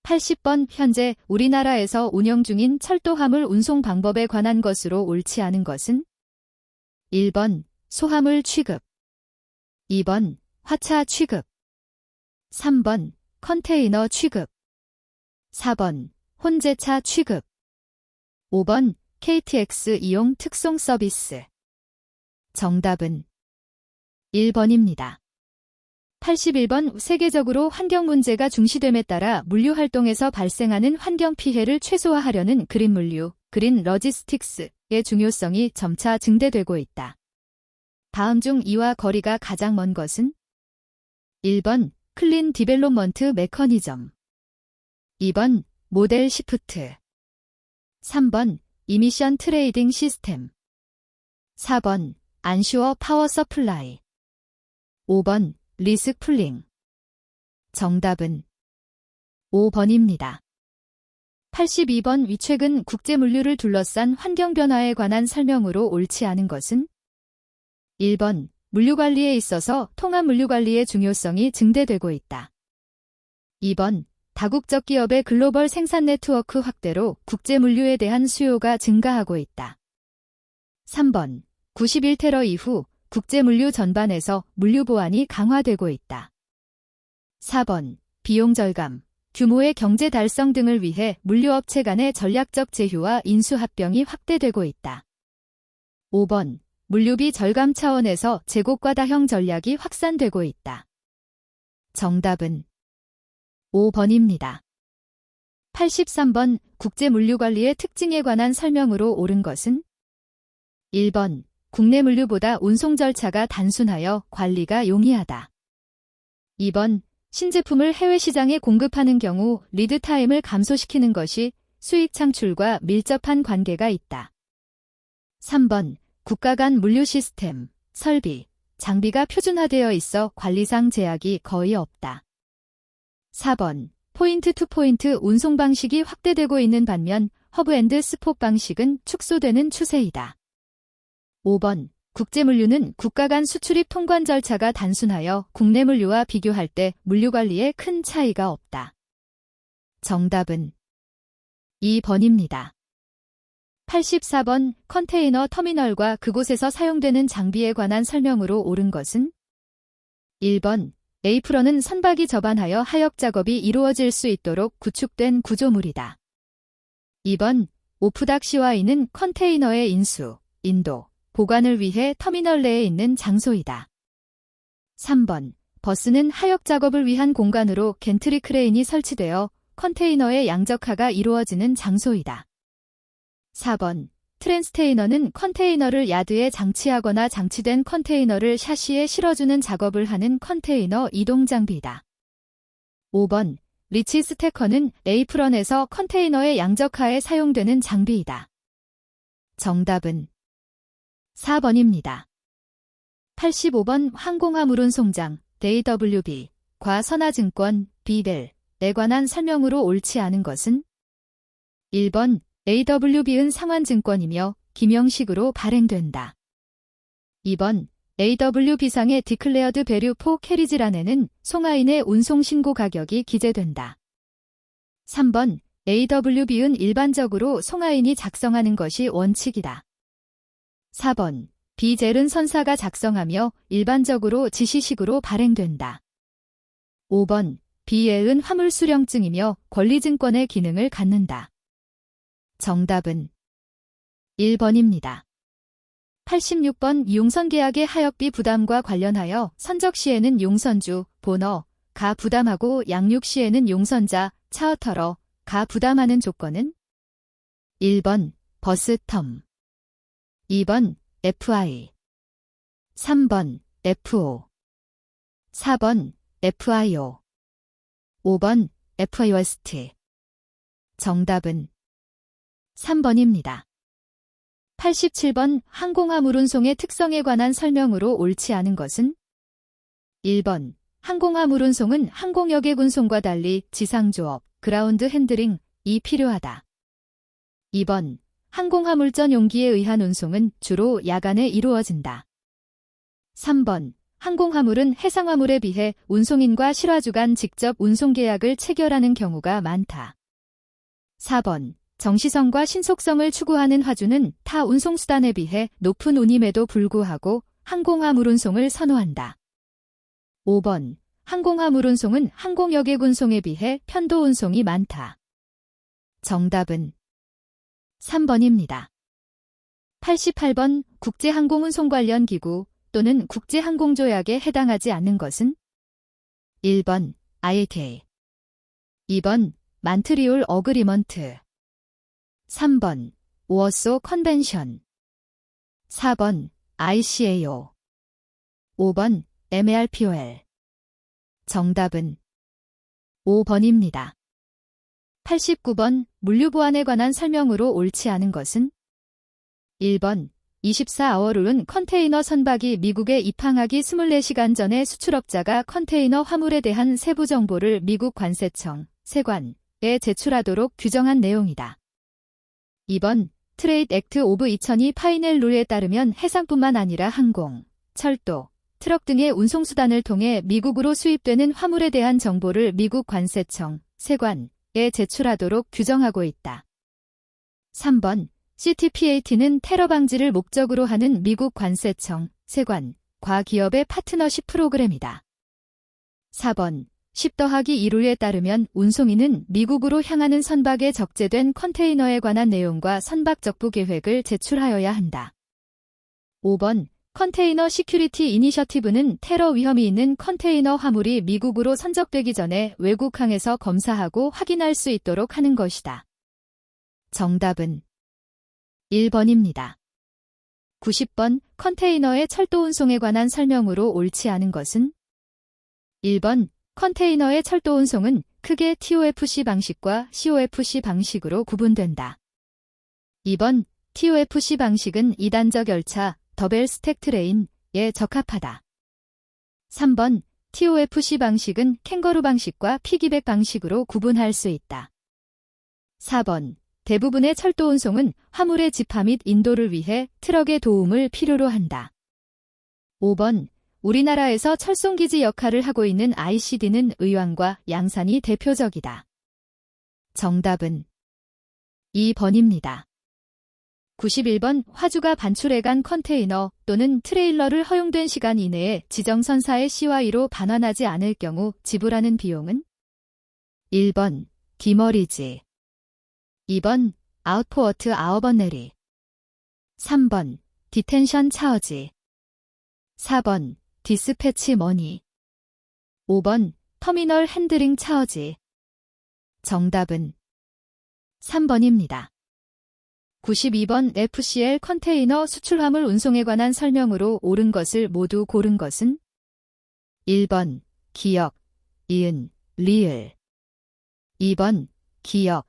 80번 현재 우리나라에서 운영 중인 철도 화물 운송 방법에 관한 것으로 옳지 않은 것은? 1번 소화물 취급, 2번 화차 취급, 3번 컨테이너 취급, 4번 혼재차 취급, 5번 KTX 이용 특송 서비스. 정답은 1번입니다. 81번 세계적으로 환경 문제가 중시됨에 따라 물류 활동에서 발생하는 환경 피해를 최소화하려는 그린 물류, 그린 러지스틱스의 중요성이 점차 증대되고 있다. 다음 중 이와 거리가 가장 먼 것은? 1번 클린 디벨롭먼트 메커니즘, 2번 모델 시프트, 3번 이미션 트레이딩 시스템, 4번 안슈어 파워 서플라이, 5번 리스크 풀링. 정답은 5번입니다. 82번 최근 국제물류를 둘러싼 환경 변화에 관한 설명으로 옳지 않은 것은? 1번 물류관리에 있어서 통합물류관리의 중요성이 증대되고 있다. 2번 다국적 기업의 글로벌 생산 네트워크 확대로 국제물류에 대한 수요가 증가하고 있다. 3번 91테러 이후 국제물류 전반에서 물류 보안이 강화되고 있다. 4번 비용 절감, 규모의 경제 달성 등을 위해 물류업체 간의 전략적 제휴와 인수합병이 확대되고 있다. 5번 물류비 절감 차원에서 제고과다형 전략이 확산되고 있다. 정답은 5번입니다. 83번 국제물류관리의 특징에 관한 설명으로 옳은 것은? 1번 국내 물류보다 운송 절차가 단순하여 관리가 용이하다. 2번 신제품을 해외 시장에 공급하는 경우 리드타임을 감소시키는 것이 수익 창출과 밀접한 관계가 있다. 3번 국가 간 물류 시스템, 설비, 장비가 표준화되어 있어 관리상 제약이 거의 없다. 4번 포인트 투 포인트 운송 방식이 확대되고 있는 반면 허브 앤드 스폭 방식은 축소되는 추세이다. 5번 국제물류는 국가 간 수출입 통관 절차가 단순하여 국내 물류와 비교할 때 물류 관리에 큰 차이가 없다. 정답은 2번입니다. 84번 컨테이너 터미널과 그곳에서 사용되는 장비에 관한 설명으로 옳은 것은? 1번 에이프런은 선박이 접안하여 하역 작업이 이루어질 수 있도록 구축된 구조물이다. 2번 오프닥 CY는 컨테이너의 인수, 인도, 보관을 위해 터미널 내에 있는 장소이다. 3번 버스는 하역 작업을 위한 공간으로 겐트리 크레인이 설치되어 컨테이너의 양적화가 이루어지는 장소이다. 4번 트랜스테이너는 컨테이너를 야드에 장치하거나 장치된 컨테이너를 샤시에 실어주는 작업을 하는 컨테이너 이동 장비이다. 5번 리치 스태커는 에이프런에서 컨테이너의 양적화에 사용되는 장비이다. 정답은 4번입니다. 85번 항공화물운송장 JWB 과 선화증권 비벨에 관한 설명으로 옳지 않은 것은? 1번 AWB은 상환증권이며 기명식으로 발행된다. 2번 AW 비상의 Declared Value for Carriage란에는 송하인의 운송 신고 가격이 기재된다. 3번 AWB은 일반적으로 송하인이 작성하는 것이 원칙이다. 4번 비젤은 선사가 작성하며 일반적으로 지시식으로 발행된다. 5번 BL은 화물수령증이며 권리증권의 기능을 갖는다. 정답은 1번입니다. 86번 용선계약의 하역비 부담과 관련하여 선적 시에는 용선주, 보너, 가 부담하고 양육 시에는 용선자, 차어터러, 가 부담하는 조건은 1번 버스텀, 2번 FI, 3번 FO, 4번 FIO, 5번 FIOST. 정답은 3번입니다. 87번 항공화물 운송의 특성에 관한 설명으로 옳지 않은 것은 1번 항공화물 운송은 항공여객 운송과 달리 지상조업, 그라운드 핸들링이 필요하다. 2번 항공화물전 용기에 의한 운송은 주로 야간에 이루어진다. 3번 항공화물은 해상화물에 비해 운송인과 실화주 간 직접 운송계약을 체결하는 경우가 많다. 4번 정시성과 신속성을 추구하는 화주는 타 운송수단에 비해 높은 운임에도 불구하고 항공화물 운송을 선호한다. 5번 항공화물 운송은 항공여객 운송에 비해 편도 운송이 많다. 정답은 3번입니다. 88번 국제항공운송 관련 기구 또는 국제항공조약에 해당하지 않는 것은 1번 IATA, 2번 몬트리올 어그리먼트, 3번 워소 컨벤션, 4번 ICAO, 5번 MARPOL. 정답은 5번입니다. 89번 물류보안에 관한 설명으로 옳지 않은 것은 1번 24아워 룰은 컨테이너 선박이 미국에 입항하기 24시간 전에 수출업자가 컨테이너 화물에 대한 세부 정보를 미국 관세청, 세관에 제출하도록 규정한 내용이다. 2번 트레이드 액트 오브 2002 파이넬 룰에 따르면 해상뿐만 아니라 항공, 철도, 트럭 등의 운송수단을 통해 미국으로 수입되는 화물에 대한 정보를 미국 관세청, 세관에 제출하도록 규정하고 있다. 3번 CTPAT는 테러 방지를 목적으로 하는 미국 관세청, 세관,과 기업의 파트너십 프로그램이다. 4번 10-2룰에 따르면 운송인은 미국으로 향하는 선박에 적재된 컨테이너에 관한 내용과 선박 적부 계획을 제출하여야 한다. 5번 컨테이너 시큐리티 이니셔티브는 테러 위험이 있는 컨테이너 화물이 미국으로 선적되기 전에 외국항에서 검사하고 확인할 수 있도록 하는 것이다. 정답은 1번입니다. 90번 컨테이너의 철도 운송에 관한 설명으로 옳지 않은 것은 1번 컨테이너의 철도 운송은 크게 TOFC 방식과 COFC 방식으로 구분된다. 2번 TOFC 방식은 2단적 열차, 더벨 스택 트레인에 적합하다. 3번 TOFC 방식은 캥거루 방식과 피기백 방식으로 구분할 수 있다. 4번 대부분의 철도 운송은 화물의 집하 및 인도를 위해 트럭의 도움을 필요로 한다. 5번 우리나라에서 철송기지 역할을 하고 있는 ICD는 의왕과 양산이 대표적이다. 정답은 2번입니다. 91번 화주가 반출해간 컨테이너 또는 트레일러를 허용된 시간 이내에 지정선사의 CY로 반환하지 않을 경우 지불하는 비용은 1번 기머리지, 2번 아웃포어트 아워버네리, 3번 디텐션 차어지, 4번 디스패치 머니, 5번 터미널 핸들링 차어지. 정답은 3번입니다. 92번 FCL 컨테이너 수출화물 운송에 관한 설명으로 옳은 것을 모두 고른 것은 1번 기역, 이은, 리을, 2번 기역,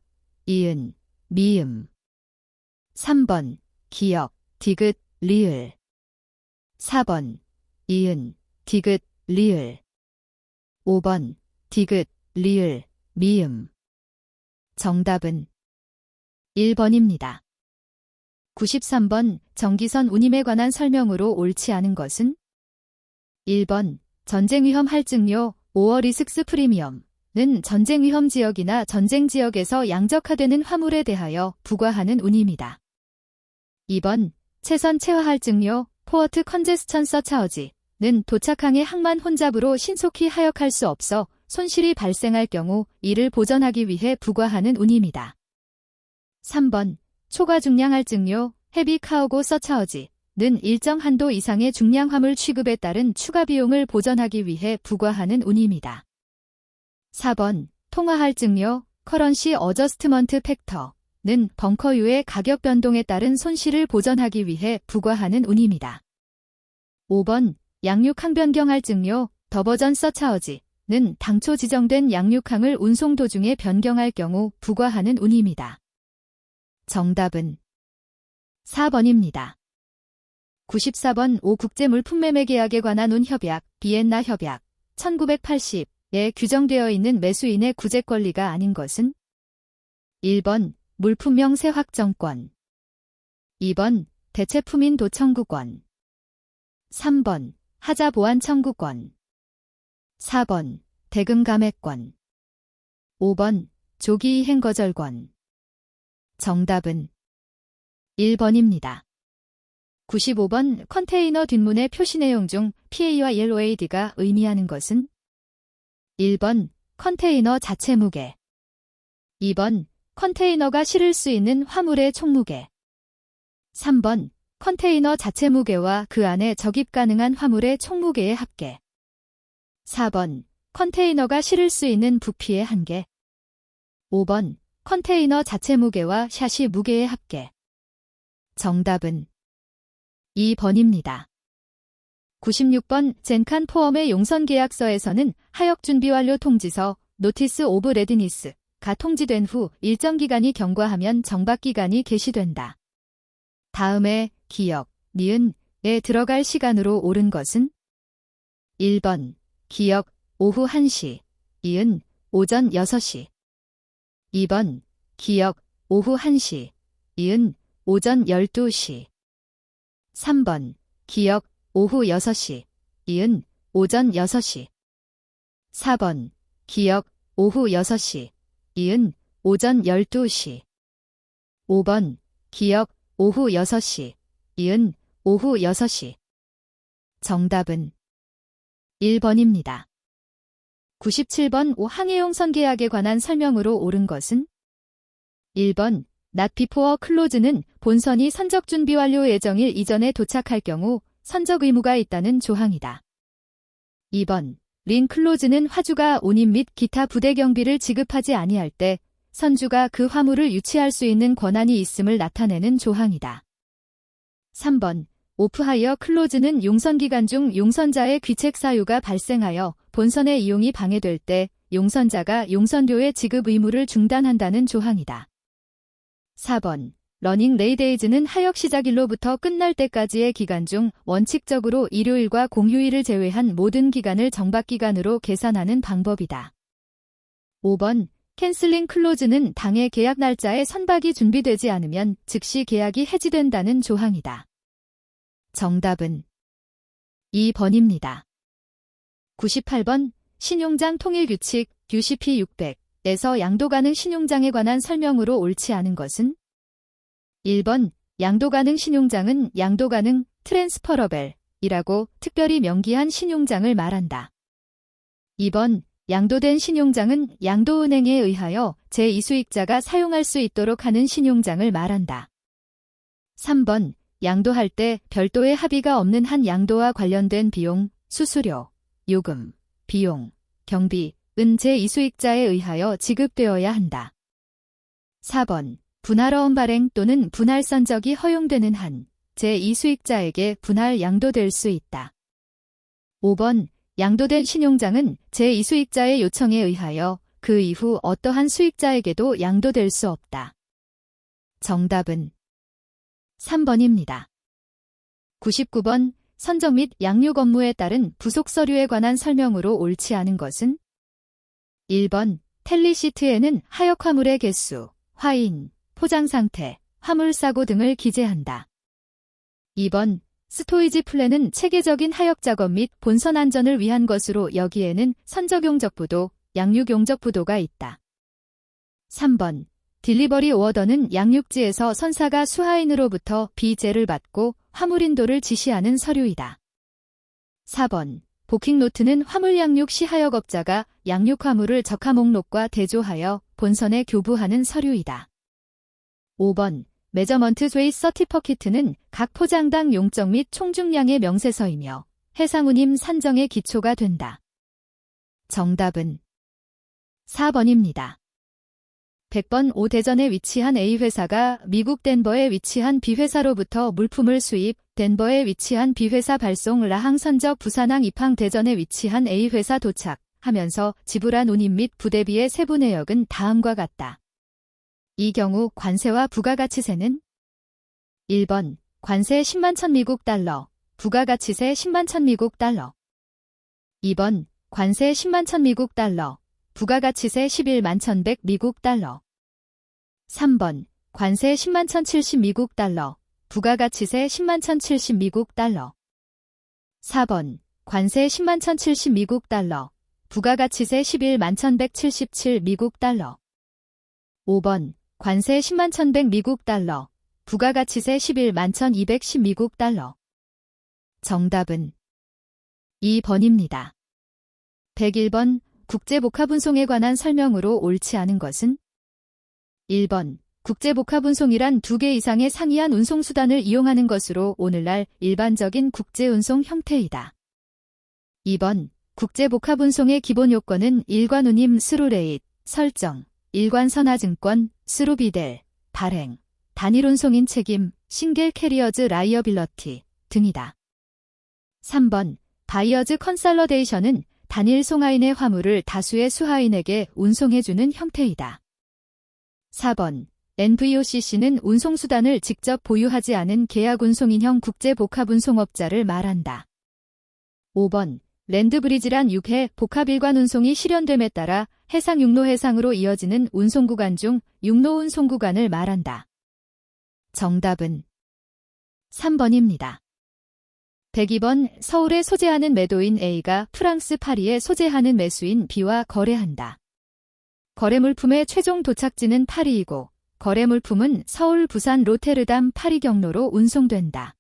이은, 미음, 3번 기역, 디귿, 리을, 4번 이은, 디귿, 리을, 5번 디귿, 리을, 미음. 정답은 1번입니다. 93번 정기선 운임에 관한 설명으로 옳지 않은 것은 1번 전쟁위험 할증료 5월 리스크 프리미엄은 전쟁위험 지역이나 전쟁 지역에서 양적화되는 화물에 대하여 부과하는 운임이다. 2번 최선 체화 할증료 포어트 컨제스천 서차어지는 도착항의 항만 혼잡으로 신속히 하역할 수 없어 손실이 발생할 경우 이를 보전하기 위해 부과하는 운임이다. 3번 초과 중량 할증료 헤비 카우고 서차어지는 일정 한도 이상의 중량 화물 취급에 따른 추가 비용을 보전하기 위해 부과하는 운임이다. 4번 통화 할증료 커런시 어저스트먼트 팩터는 벙커유의 가격 변동에 따른 손실을 보전하기 위해 부과하는 운임이다. 5번 양육 항변경 할증료 더버전 서차어지는 당초 지정된 양육항을 운송 도중에 변경할 경우 부과하는 운임이다. 정답은 4번입니다. 94번 5 국제물품매매계약에 관한 운협약, 비엔나 협약 1980에 규정되어 있는 매수인의 구제 권리가 아닌 것은 1번 물품명 세확정권 2번 대체품인 도청구권 3번 하자보안 청구권 4번 대금감액권 5번 조기이행거절권 정답은 1번입니다. 95번 컨테이너 뒷문의 표시 내용 중 PA와 LOAD가 의미하는 것은 1번 컨테이너 자체 무게 2번 컨테이너가 실을 수 있는 화물의 총무게 3번 컨테이너 자체 무게와 그 안에 적입 가능한 화물의 총무게의 합계 4번 컨테이너가 실을 수 있는 부피의 한계 5번 컨테이너 자체 무게와 샤시 무게의 합계 정답은 2번입니다. 96번 젠칸 포엄의 용선계약서에서는 하역준비 완료 통지서 노티스 오브 레디니스가 통지된 후 일정 기간이 경과하면 정박기간이 개시된다. 다음에 기역, 니은에 들어갈 시간으로 옳은 것은 1번 기역 오후 1시, 이은 오전 6시 2번 기역 오후 1시, 이은 오전 12시 3번 기역 오후 6시, 이은 오전 6시 4번 기역 오후 6시, 이은 오전 12시 5번 기역 오후 6시, 이은 오후 6시 정답은 1번입니다. 97번 항해용선 계약에 관한 설명으로 옳은 것은 1번 not before close는 본선이 선적 준비 완료 예정일 이전에 도착할 경우 선적 의무가 있다는 조항이다. 2번 린 클로즈는 화주가 운임 및 기타 부대 경비를 지급하지 아니할 때 선주가 그 화물을 유치할 수 있는 권한이 있음을 나타내는 조항이다. 3번 오프하이어 클로즈는 용선 기간 중 용선자의 귀책 사유가 발생하여 본선의 이용이 방해될 때 용선자가 용선료의 지급 의무를 중단한다는 조항이다. 4번 러닝 레이데이즈는 하역 시작일로부터 끝날 때까지의 기간 중 원칙적으로 일요일과 공휴일을 제외한 모든 기간을 정박기간으로 계산하는 방법이다. 5번 캔슬링 클로즈는 당해 계약 날짜에 선박이 준비되지 않으면 즉시 계약이 해지된다는 조항이다. 정답은 2번입니다. 98번 신용장 통일규칙 UCP 600에서 양도 가능 신용장에 관한 설명으로 옳지 않은 것은 1번 양도 가능 신용장은 양도 가능 트랜스퍼러벨이라고 특별히 명기한 신용장을 말한다. 2번 양도된 신용장은 양도은행에 의하여 제2수익자가 사용할 수 있도록 하는 신용장을 말한다. 3번 양도할 때 별도의 합의가 없는 한 양도와 관련된 비용, 수수료, 요금, 비용, 경비은 제2수익자에 의하여 지급되어야 한다. 4번 분할어음 발행 또는 분할 선적이 허용되는 한 제2수익자에게 분할 양도될 수 있다. 5번 양도된 신용장은 제2수익자의 요청에 의하여 그 이후 어떠한 수익자에게도 양도될 수 없다. 정답은 3번입니다. 99번 선적 및 양육 업무에 따른 부속 서류에 관한 설명으로 옳지 않은 것은 1번 텔리시트에는 하역 화물의 개수, 화인, 포장 상태, 화물 사고 등을 기재한다. 2번 스토이지 플랜은 체계적인 하역 작업 및 본선 안전을 위한 것으로 여기에는 선적 용접부도, 양육 용접부도가 있다. 3번. 딜리버리 오어더는 양육지에서 선사가 수하인으로부터 비제를 받고 화물 인도를 지시하는 서류이다. 4번. 보킹 노트는 화물 양육 시 하역업자가 양육 화물을 적하 목록과 대조하여 본선에 교부하는 서류이다. 5번. 메저먼트 웨이트 서티퍼키트는 각 포장당 용적 및 총중량의 명세서이며 해상운임 산정의 기초가 된다. 정답은 4번입니다. 100번 5대전에 위치한 A회사가 미국 덴버에 위치한 B회사로부터 물품을 수입, 덴버에 위치한 B회사 발송 라항 선적 부산항 입항 대전에 위치한 A회사 도착 하면서 지불한 운임 및 부대비의 세부 내역은 다음과 같다. 이 경우 관세와 부가가치세는 1번 관세 10만 천 미국 달러, 부가가치세 10만 천 미국 달러. 2번 관세 10만 천 미국 달러, 부가가치세 11만 1100 미국 달러. 3번 관세 10만 1070 미국 달러, 부가가치세 10만 1070 미국 달러. 4번 관세 10만 1070 미국 달러, 부가가치세 11만 1177 미국 달러. 5번 관세 10만 1100 미국 달러, 부가가치세 11만 1210 미국 달러. 정답은 2번입니다. 101번 국제복합운송에 관한 설명으로 옳지 않은 것은? 1번 국제복합운송이란 2개 이상의 상이한 운송수단을 이용하는 것으로 오늘날 일반적인 국제운송 형태이다. 2번 국제복합운송의 기본 요건은 일관운임 스루레잇, 설정, 일관선화증권, 스루비델, 발행, 단일운송인 책임, 싱글 캐리어즈 라이어빌러티 등이다. 3번 바이어즈 컨설러데이션은 단일 송하인의 화물을 다수의 수하인에게 운송해주는 형태이다. 4번 NVOCC는 운송수단을 직접 보유하지 않은 계약운송인형 국제복합운송업자를 말한다. 5번 랜드브리지란 6회 복합일관운송이 실현됨에 따라 해상육로 해상으로 이어지는 운송구간 중 육로운송구간을 말한다. 정답은 3번입니다. 102번 서울에 소재하는 매도인 A가 프랑스 파리에 소재하는 매수인 B와 거래한다. 거래물품의 최종 도착지는 파리이고 거래물품은 서울, 부산, 로테르담, 파리 경로로 운송된다.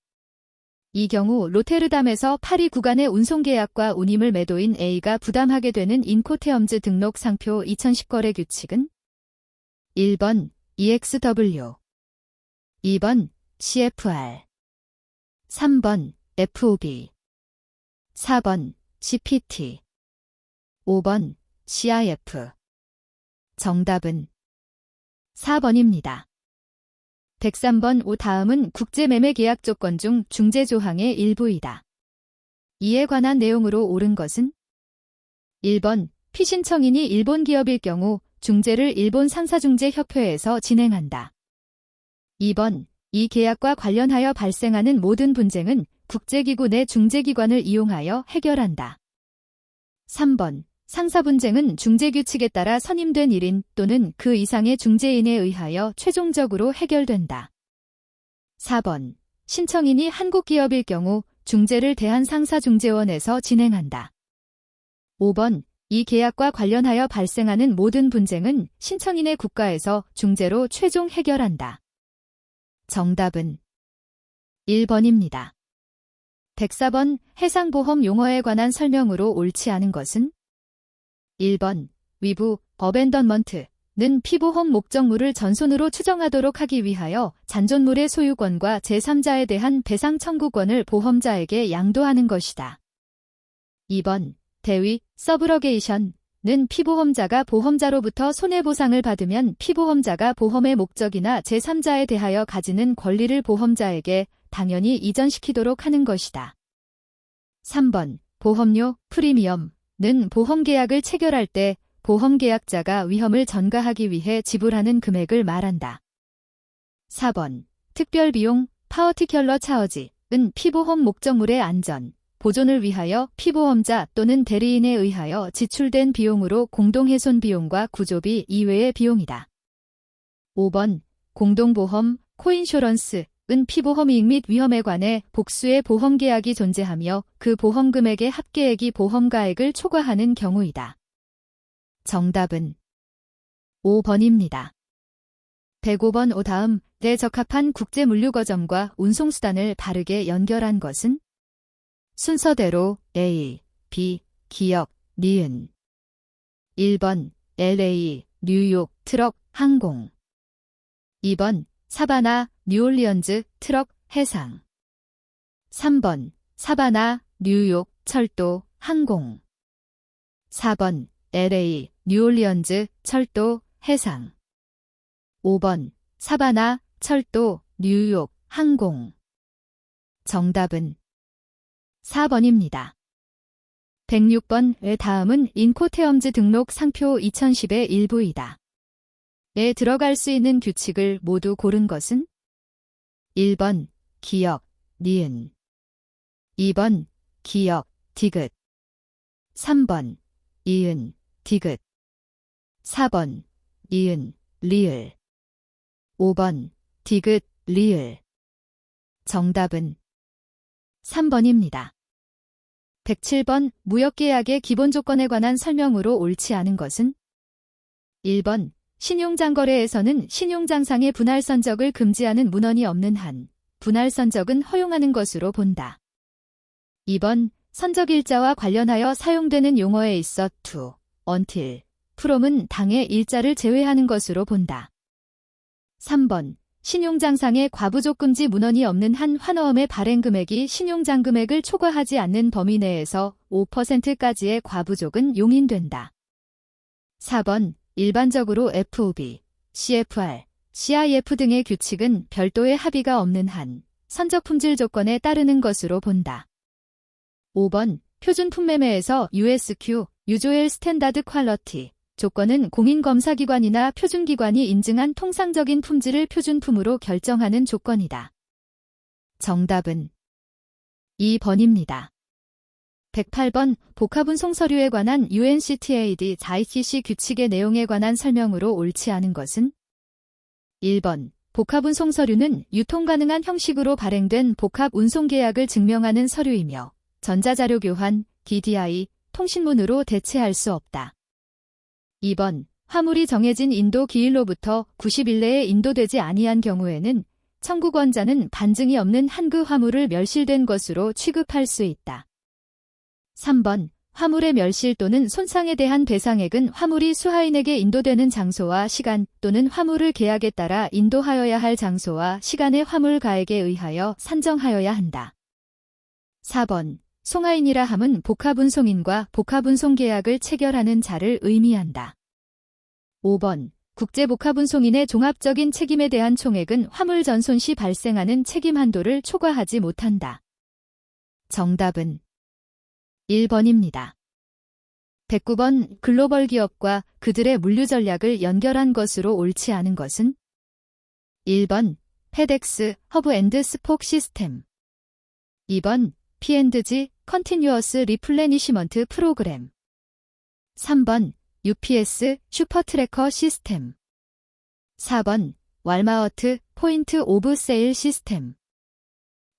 이 경우 로테르담에서 파리 구간의 운송계약과 운임을 매도인 A가 부담하게 되는 인코테엄즈 등록 상표 2010 거래 규칙은 1번 EXW, 2번 CFR, 3번 FOB, 4번 GPT, 5번 CIF. 정답은 4번입니다. 103번 다음은 국제매매계약 조건 중 중재조항의 일부이다. 이에 관한 내용으로 옳은 것은? 1번 피신청인이 일본 기업일 경우 중재를 일본 상사중재협회에서 진행한다. 2번 이 계약과 관련하여 발생하는 모든 분쟁은 국제기구 내 중재기관을 이용하여 해결한다. 3번 상사분쟁은 중재규칙에 따라 선임된 1인 또는 그 이상의 중재인에 의하여 최종적으로 해결된다. 4번 신청인이 한국기업일 경우 중재를 대한상사중재원에서 진행한다. 5번 이 계약과 관련하여 발생하는 모든 분쟁은 신청인의 국가에서 중재로 최종 해결한다. 정답은 1번입니다. 104번 해상보험 용어에 관한 설명으로 옳지 않은 것은? 1번 위부 어벤던먼트는 피보험 목적물을 전손으로 추정하도록 하기 위하여 잔존물의 소유권과 제3자에 대한 배상 청구권을 보험자에게 양도하는 것이다. 2번 대위 서브러게이션은 피보험자가 보험자로부터 손해보상을 받으면 피보험자가 보험의 목적이나 제3자에 대하여 가지는 권리를 보험자에게 당연히 이전시키도록 하는 것이다. 3번 보험료 프리미엄은 보험계약을 체결할 때 보험계약자가 위험을 전가하기 위해 지불하는 금액을 말한다. 4번 특별비용 파어티큘러 차어지은 피보험 목적물의 안전, 보존을 위하여 피보험자 또는 대리인에 의하여 지출된 비용으로 공동훼손 비용과 구조비 이외의 비용이다. 5번 공동보험 코인쇼런스는 은 피보험 이익 및 위험에 관해 복수의 보험계약이 존재하며 그 보험금액의 합계액이 보험가액을 초과하는 경우이다. 정답은 5번입니다. 105번 다음 내 적합한 국제물류거점과 운송수단을 바르게 연결한 것은? 순서대로 A, B, 기역, 니은 1번 LA, 뉴욕, 트럭, 항공 2번 사바나, 뉴올리언즈, 트럭, 해상 3번 사바나, 뉴욕, 철도, 항공 4번 LA, 뉴올리언즈, 철도, 해상 5번 사바나, 철도, 뉴욕, 항공 정답은 4번입니다. 106번의 다음은 인코테엄즈 등록 상표 2010의 일부이다. 에 들어갈 수 있는 규칙을 모두 고른 것은? 1번 기역, 니은 2번 기역, 디귿 3번 이은, 디귿 4번 이은, 리을 5번 디귿, 리을 정답은 3번입니다. 107번 무역계약의 기본조건에 관한 설명으로 옳지 않은 것은? 1번 신용장거래에서는 신용장상의 분할선적을 금지하는 문헌이 없는 한 분할선적은 허용하는 것으로 본다. 2번 선적일자와 관련하여 사용되는 용어에 있어 to, until, from은 당의 일자를 제외하는 것으로 본다. 3번 신용장상의 과부족금지 문헌이 없는 한 환어음의 발행금액이 신용장금액을 초과하지 않는 범위 내에서 5%까지의 과부족은 용인된다. 4번 일반적으로 FOB, CFR, CIF 등의 규칙은 별도의 합의가 없는 한 선적품질 조건에 따르는 것으로 본다. 5번 표준품매매에서 USQ, 유조엘 스탠다드 퀄러티 조건은 공인검사기관이나 표준기관이 인증한 통상적인 품질을 표준품으로 결정하는 조건이다. 정답은 2번입니다. 108번 복합운송 서류에 관한 UNCTAD ICC 규칙의 내용에 관한 설명으로 옳지 않은 것은? 1번 복합운송 서류는 유통 가능한 형식으로 발행된 복합운송계약을 증명하는 서류이며 전자자료 교환, DDI, 통신문으로 대체할 수 없다. 2번 화물이 정해진 인도 기일로부터 90일 내에 인도되지 아니한 경우에는 청구권자는 반증이 없는 한 그 화물을 멸실된 것으로 취급할 수 있다. 3번 화물의 멸실 또는 손상에 대한 배상액은 화물이 수하인에게 인도되는 장소와 시간 또는 화물을 계약에 따라 인도하여야 할 장소와 시간의 화물가액에 의하여 산정하여야 한다. 4번 송하인이라 함은 복합운송인과 복합운송계약을 체결하는 자를 의미한다. 5번 국제복합운송인의 종합적인 책임에 대한 총액은 화물 전손 시 발생하는 책임 한도를 초과하지 못한다. 정답은 1번입니다. 109번 글로벌 기업과 그들의 물류 전략을 연결한 것으로 옳지 않은 것은? 1번 페덱스 허브 앤드 스폭 시스템 2번 P&G 컨티뉴어스 리플레니시먼트 프로그램 3번 UPS 슈퍼트래커 시스템 4번 왈마어트 포인트 오브 세일 시스템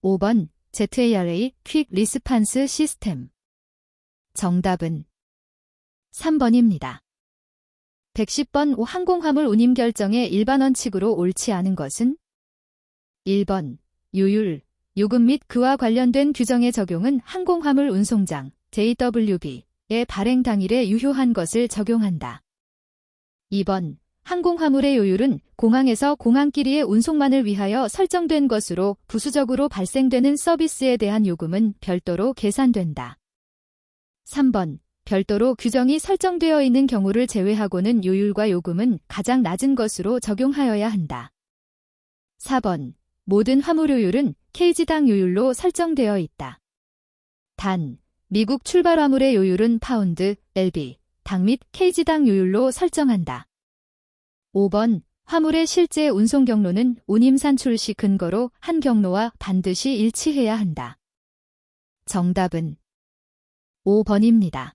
5번 ZARA 퀵 리스판스 시스템 정답은 3번입니다. 110번 항공화물 운임 결정의 일반 원칙으로 옳지 않은 것은? 1번 유율, 요금 및 그와 관련된 규정의 적용은 항공화물 운송장 JWB의 발행 당일에 유효한 것을 적용한다. 2번 항공화물의 요율은 공항에서 공항끼리의 운송만을 위하여 설정된 것으로 부수적으로 발생되는 서비스에 대한 요금은 별도로 계산된다. 3번 별도로 규정이 설정되어 있는 경우를 제외하고는 요율과 요금은 가장 낮은 것으로 적용하여야 한다. 4번 모든 화물요율은 kg당 요율로 설정되어 있다. 단, 미국 출발 화물의 요율은 파운드, lb, 당 및 kg당 요율로 설정한다. 5번 화물의 실제 운송 경로는 운임 산출 시 근거로 한 경로와 반드시 일치해야 한다. 정답은 5번입니다.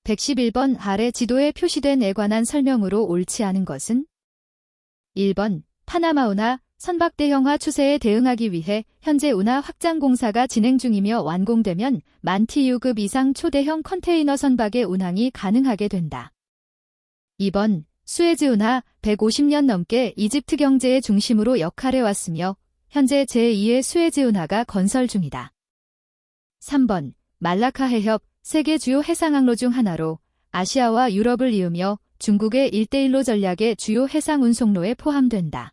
111번 아래 지도에 표시된 에 관한 설명으로 옳지 않은 것은? 1번 파나마운하 선박 대형화 추세에 대응하기 위해 현재 운하 확장 공사가 진행 중이며 완공되면 만 TU급 이상 초대형 컨테이너 선박의 운항이 가능하게 된다. 2번, 수에즈 운하 150년 넘게 이집트 경제의 중심으로 역할해왔으며 현재 제2의 수에즈 운하가 건설 중이다. 3번, 말라카 해협 세계 주요 해상항로 중 하나로 아시아와 유럽을 이으며 중국의 1대1로 전략의 주요 해상 운송로에 포함된다.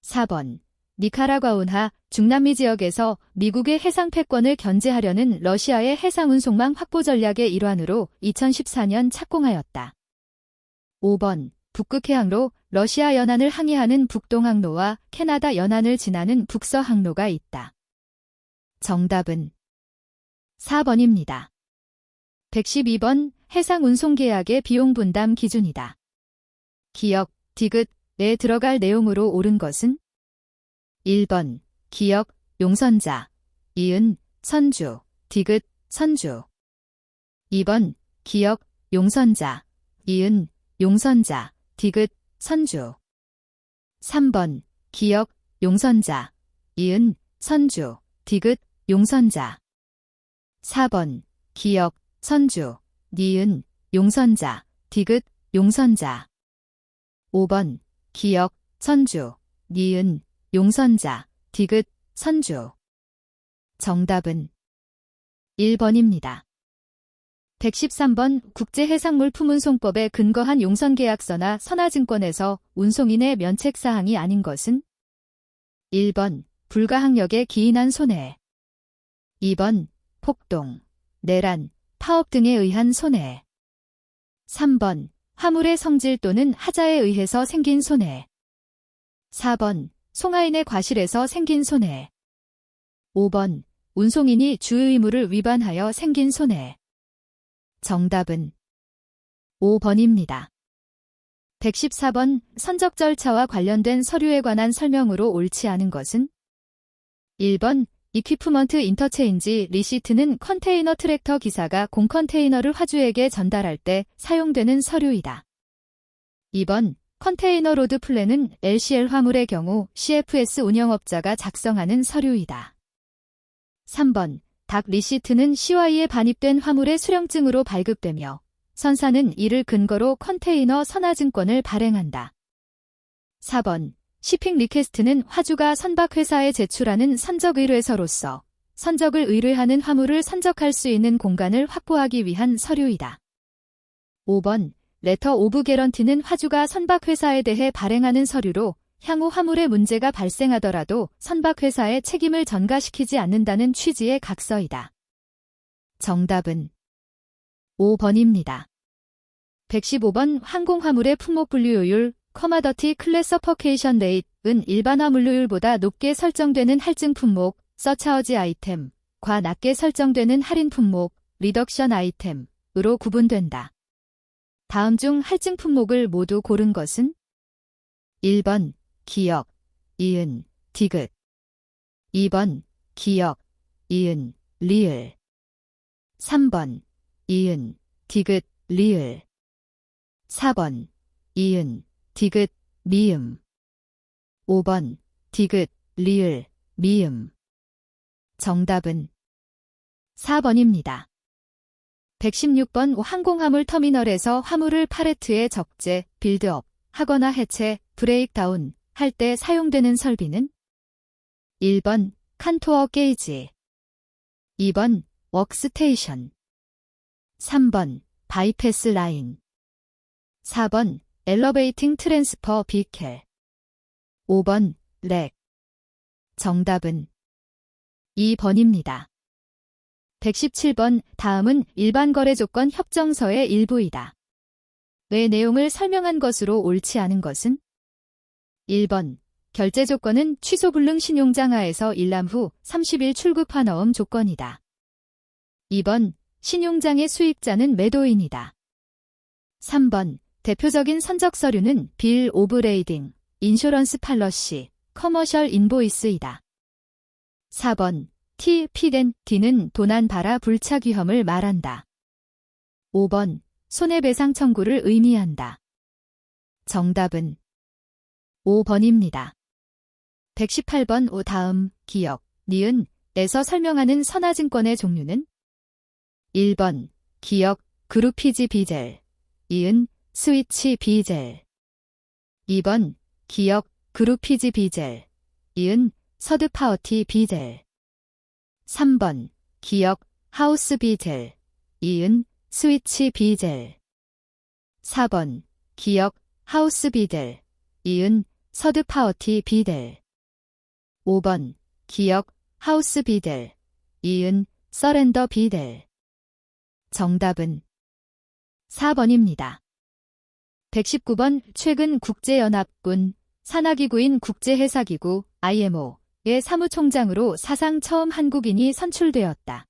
4번, 니카라과 운하 중남미 지역에서 미국의 해상 패권을 견제하려는 러시아의 해상 운송망 확보 전략의 일환으로 2014년 착공하였다. 5번, 북극해항로 러시아 연안을 항해하는 북동항로와 캐나다 연안을 지나는 북서항로가 있다. 정답은 4번입니다. 112번, 해상 운송 계약의 비용 분담 기준이다. 기역, 디귿에 들어갈 내용으로 옳은 것은 1번, 기역, 용선자, 이은, 선주, 디귿, 선주. 2번, 기역, 용선자, 이은, 용선자, 디귿, 선주. 3번, 기역, 용선자, 이은, 선주, 디귿, 용선자. 4번, 기역, 선주, 니은, 용선자, 디귿, 용선자. 5번, 기역, 선주, 니은, 용선자, 디귿, 선주. 정답은 1번입니다. 113번 국제해상물 품운송법에 근거한 용선계약서나 선화증권에서 운송인의 면책사항이 아닌 것은 1번, 불가항력에 기인한 손해. 2번, 폭동, 내란, 파업 등에 의한 손해. 3번, 화물의 성질 또는 하자에 의해서 생긴 손해. 4번, 송하인의 과실에서 생긴 손해. 5번, 운송인이 주의 의무를 위반하여 생긴 손해. 정답은 5번입니다. 114번, 선적 절차와 관련된 서류에 관한 설명으로 옳지 않은 것은 1번, 이퀴프먼트 인터체인지 리시트는 컨테이너 트랙터 기사가 공컨테이너를 화주에게 전달할 때 사용되는 서류이다. 2번, 컨테이너 로드 플랜은 LCL 화물의 경우 CFS 운영업자가 작성하는 서류이다. 3번, 닥 리시트는 CY에 반입된 화물의 수령증으로 발급되며 선사는 이를 근거로 컨테이너 선화증권을 발행한다. 4번, shipping 리퀘스트는 화주가 선박회사에 제출하는 선적 의뢰서로서 선적을 의뢰하는 화물을 선적할 수 있는 공간을 확보하기 위한 서류이다. 5번, 레터 오브 개런티는 화주가 선박회사에 대해 발행하는 서류로 향후 화물에 문제가 발생하더라도 선박회사에 책임을 전가시키지 않는다는 취지의 각서이다. 정답은 5번입니다. 115번 항공화물의 품목 분류효율 커머더티 클래서퍼케이션 레이트은 일반 화물료율보다 높게 설정되는 할증 품목 서차어지 아이템과 낮게 설정되는 할인 품목 리덕션 아이템으로 구분된다. 다음 중 할증 품목을 모두 고른 것은 1번, 기역, 이은, 디귿. 2번, 기역, 이은, 리을. 3번, 이은, 디귿, 리을. 4번, 이은, 디귿, 미음. 5번, 디귿, 리을, 미음. 정답은 4번입니다. 116번 항공화물 터미널에서 화물을 팔레트에 적재, 빌드업 하거나 해체, 브레이크다운 할 때 사용되는 설비는 1번, 칸토어 게이지. 2번, 워크스테이션. 3번, 바이패스 라인. 4번, 엘러베이팅 트랜스퍼 비켈. 5번, 렉. 정답은 2번입니다. 117번, 다음은 일반 거래 조건 협정서의 일부이다. 내 내용을 설명한 것으로 옳지 않은 것은 1번, 결제 조건은 취소 불능 신용장하에서 일람 후 30일 출국 환어음 조건이다. 2번, 신용장의 수익자는 매도인이다. 3번, 대표적인 선적 서류는 빌 오브 레이딩, 인쇼런스 팔러시, 커머셜 인보이스이다. 4번, T, P, D는 도난 발화 불착 위험을 말한다. 5번, 손해배상 청구를 의미한다. 정답은 5번입니다. 118번 오 다음 기역, 니은, 에서 설명하는 선화증권의 종류는 1번 기역, 그룹피지 비젤, 이은, 스위치 비젤 2번 기역, 그룹피지 비젤, 이은, 서드파워티 비젤 3번 기역, 하우스 비젤, 이은, 스위치 비젤 4번 기역, 하우스 비델, 이은, 서드파워티 비델 5번 기역, 하우스 비델, 이은, 서렌더 비델 정답은 4번입니다. 119번 최근 국제연합군 산하기구인 국제해사기구 IMO의 사무총장으로 사상 처음 한국인이 선출되었다.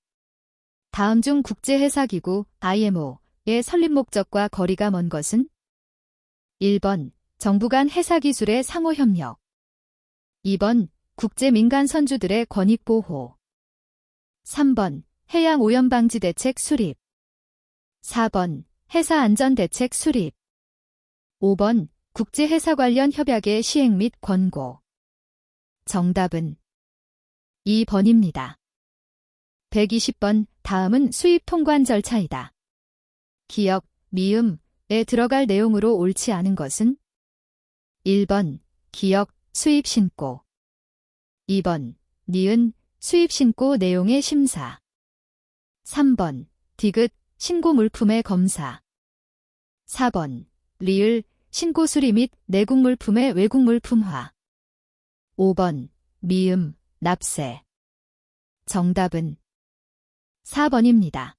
다음 중 국제해사기구 IMO의 설립 목적과 거리가 먼 것은 1번 정부 간 해사기술의 상호협력 2번 국제민간 선주들의 권익보호 3번 해양오염방지 대책 수립 4번 해사안전대책 수립 5번 국제해사 관련 협약의 시행 및 권고 정답은 2번입니다. 120번 다음은 수입 통관 절차이다. 기역, 미음에 들어갈 내용으로 옳지 않은 것은 1번 기역, 수입 신고 2번 니은, 수입 신고 내용의 심사 3번 디귿, 신고 물품의 검사 4번 리을, 신고 수리 및 내국 물품의 외국 물품화 5번 미음, 납세 정답은 4번입니다.